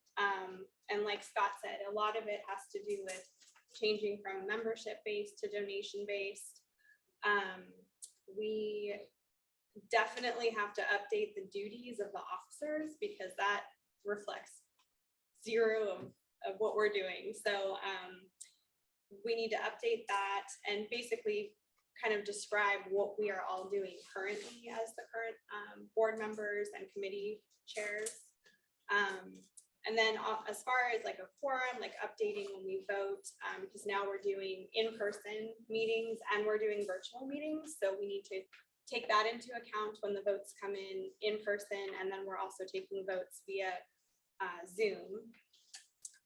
And like Scott said, a lot of it has to do with changing from membership-based to donation-based. We definitely have to update the duties of the officers because that reflects zero of what we're doing. So we need to update that and basically kind of describe what we are all doing currently as the current board members and committee chairs. And then as far as a quorum, updating when we vote, because now we're doing in-person meetings and we're doing virtual meetings. So we need to take that into account when the votes come in person. And then we're also taking votes via Zoom.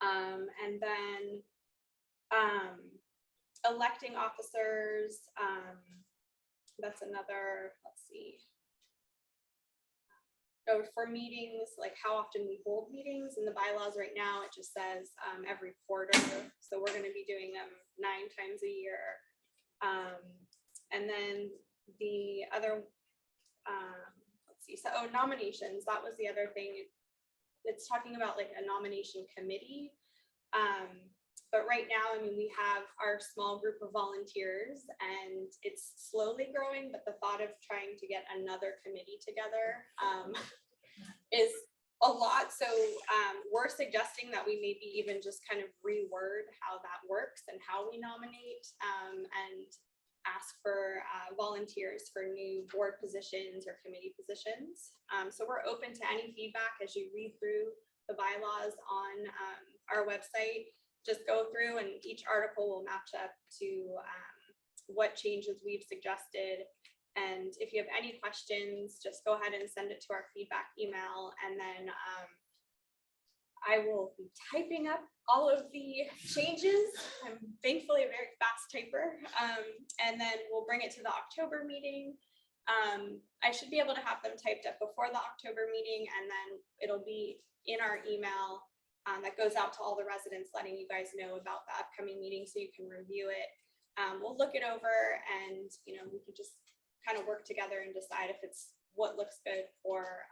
And then electing officers, that's another, let's see. So for meetings, how often we hold meetings in the bylaws right now, it just says every quarter. So we're going to be doing them 9 times a year. And then the other, let's see, so nominations, that was the other thing. It's talking about a nomination committee. But right now, we have our small group of volunteers and it's slowly growing, but the thought of trying to get another committee together is a lot. So we're suggesting that we maybe even just kind of reword how that works and how we nominate and ask for volunteers for new board positions or committee positions. So we're open to any feedback as you read through the bylaws on our website. Just go through and each article will match up to what changes we've suggested. And if you have any questions, just go ahead and send it to our feedback email. And then I will be typing up all of the changes. I'm thankfully a very fast typer. And then we'll bring it to the October meeting. I should be able to have them typed up before the October meeting, and then it'll be in our email that goes out to all the residents, letting you guys know about the upcoming meeting so you can review it. We'll look it over and, we could just kind of work together and decide if it's what looks good for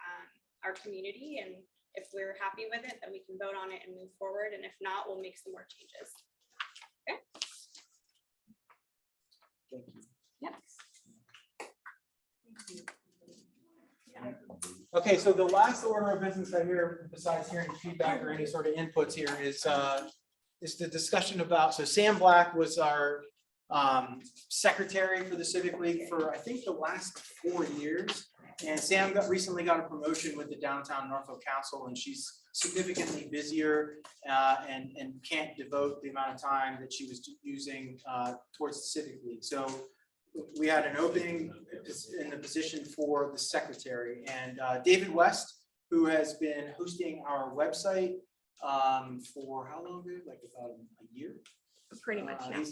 our community. And if we're happy with it, then we can vote on it and move forward. And if not, we'll make some more changes. Okay. Thank you. Yep. Okay, so the last order of business I hear, besides hearing feedback or any sort of inputs here, is the discussion about, so Sam Black was our secretary for the Civic League for, I think, the last 4 years. And Sam recently got a promotion with the Downtown Norfolk Council, and she's significantly busier and can't devote the amount of time that she was using towards the Civic League. So we had an opening in the position for the secretary, and David West, who has been hosting our website for how long, dude? Like about a year? Pretty much, yeah.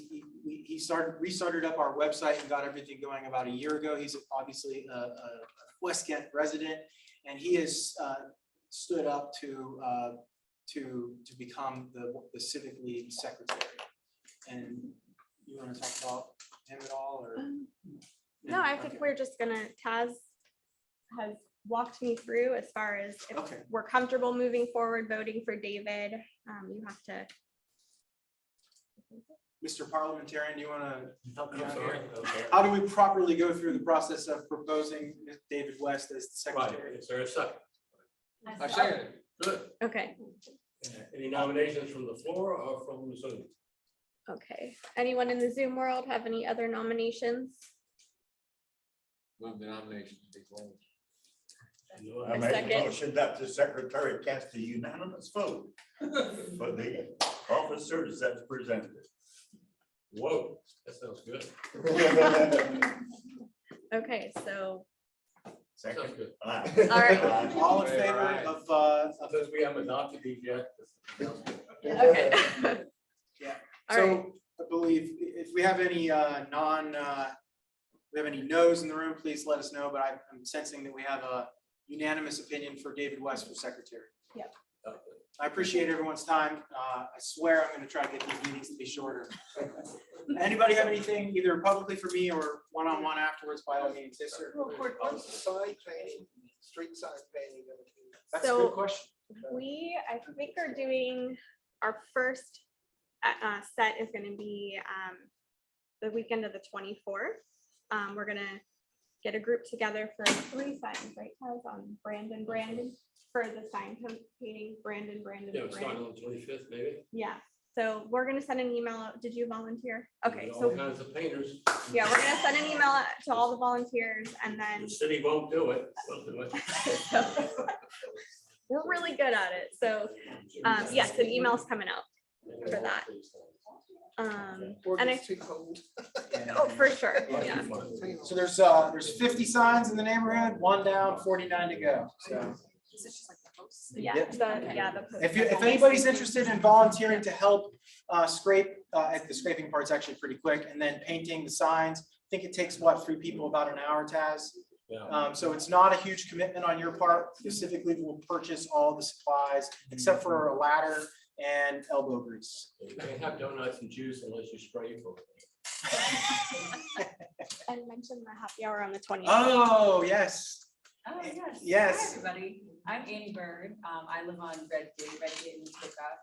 He restarted up our website and got everything going about a year ago. He's obviously a West Ghent resident, and he has stood up to become the Civic League secretary. And you want to talk about him at all, or? No, I think we're just gonna, Taz has walked me through as far as if we're comfortable moving forward, voting for David. You have to. Mr. Parliamentarian, do you want to help me I'm out sorry, here? okay. How do we properly go through the process of proposing David West as the Right, secretary? is there a second? I second it. Good. Okay. Any nominations from the floor or from the Zoom? Okay. Anyone in the Zoom world have any other nominations? Move the nominations to be closed. I make a motion that the secretary cast a unanimous vote for the officers that's presented. Whoa, that sounds good. Okay, so. Sounds good. All right. All in favor of Since we haven't adopted these yet. Okay. Yeah. All So right. I believe if we have any we have any no's in the room, please let us know. But I'm sensing that we have a unanimous opinion for David West for secretary. Yep. I appreciate everyone's time. I swear I'm going to try to get these meetings to be shorter. Anybody have anything either publicly for me or one-on-one afterwards, by all means? Yes, sir. Real quick, what's the sign painting, street sign painting gonna be? That's a So good question. I think are doing our first set is going to be the weekend of the 24th. We're going to get a group together for 3 signs, right, Taz, on Brandon for the sign painting, Brandon. Yeah, we're starting on the 25th, maybe. Yeah, so we're gonna send an email out. Did you volunteer? Okay, All so kinds of painters. yeah, we're gonna send an email out to all the volunteers, and then The city won't do it. We'll do it. we're really good at it. So yes, an email's coming out for that. And I, oh, for sure, yeah. So there's 50 signs in the neighborhood, 1 down, 49 to go. So Yeah, Yep. If anybody's interested in volunteering to help scrape, the scraping part's actually pretty quick, and then painting the signs, I think it takes, what, 3 people about an hour, Taz? Yeah. So it's not a huge commitment on your part. Specifically, we'll purchase all the supplies except for a ladder and elbow grease. You can't have donuts and juice unless you spray for it. And mention the happy hour on the 20th. Oh, yes. Oh, yes. Yes. Hi, everybody. I'm Annie Bird. I live on Redgate in Norfolk.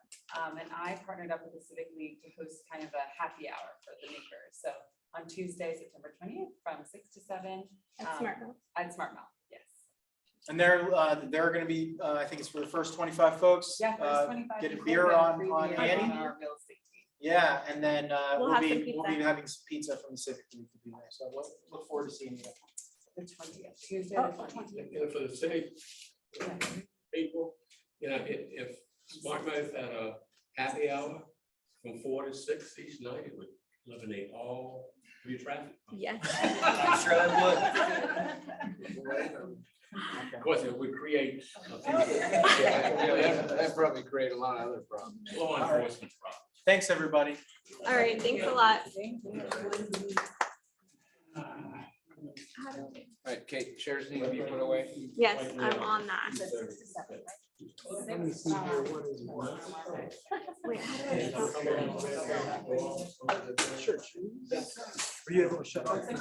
And I partnered up with the Civic League to host kind of a happy hour for the makers. So on Tuesday, September 20th, from 6 to 7. At Smart Mill. At Smart Mill, yes. And they're going to be, I think it's for the first 25 folks. Yeah, first 25 Get a people beer get a on free beer Annie. on our real estate team. Yeah, and then We'll have some we'll be pizza. having some pizza from the Civic League to be there. So look forward to seeing you. The 20th, Tuesday, Oh, the 20th. You know, for the city people, you know, if Smart Mouth had a happy hour from 4 to 6 each night, it would eliminate all free traffic. Yes. I'm sure that would. Of course, it would create. That probably create a lot of other problems. Law enforcement problems. Thanks, everybody. All right, thanks a lot. All right, Kate, chairs need to be put away. Yes, I'm on that. Let me see here, what is Wait, Sure. Were you able to shut off? Okay,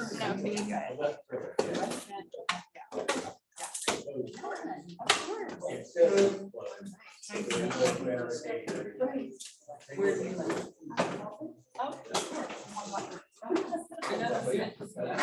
good.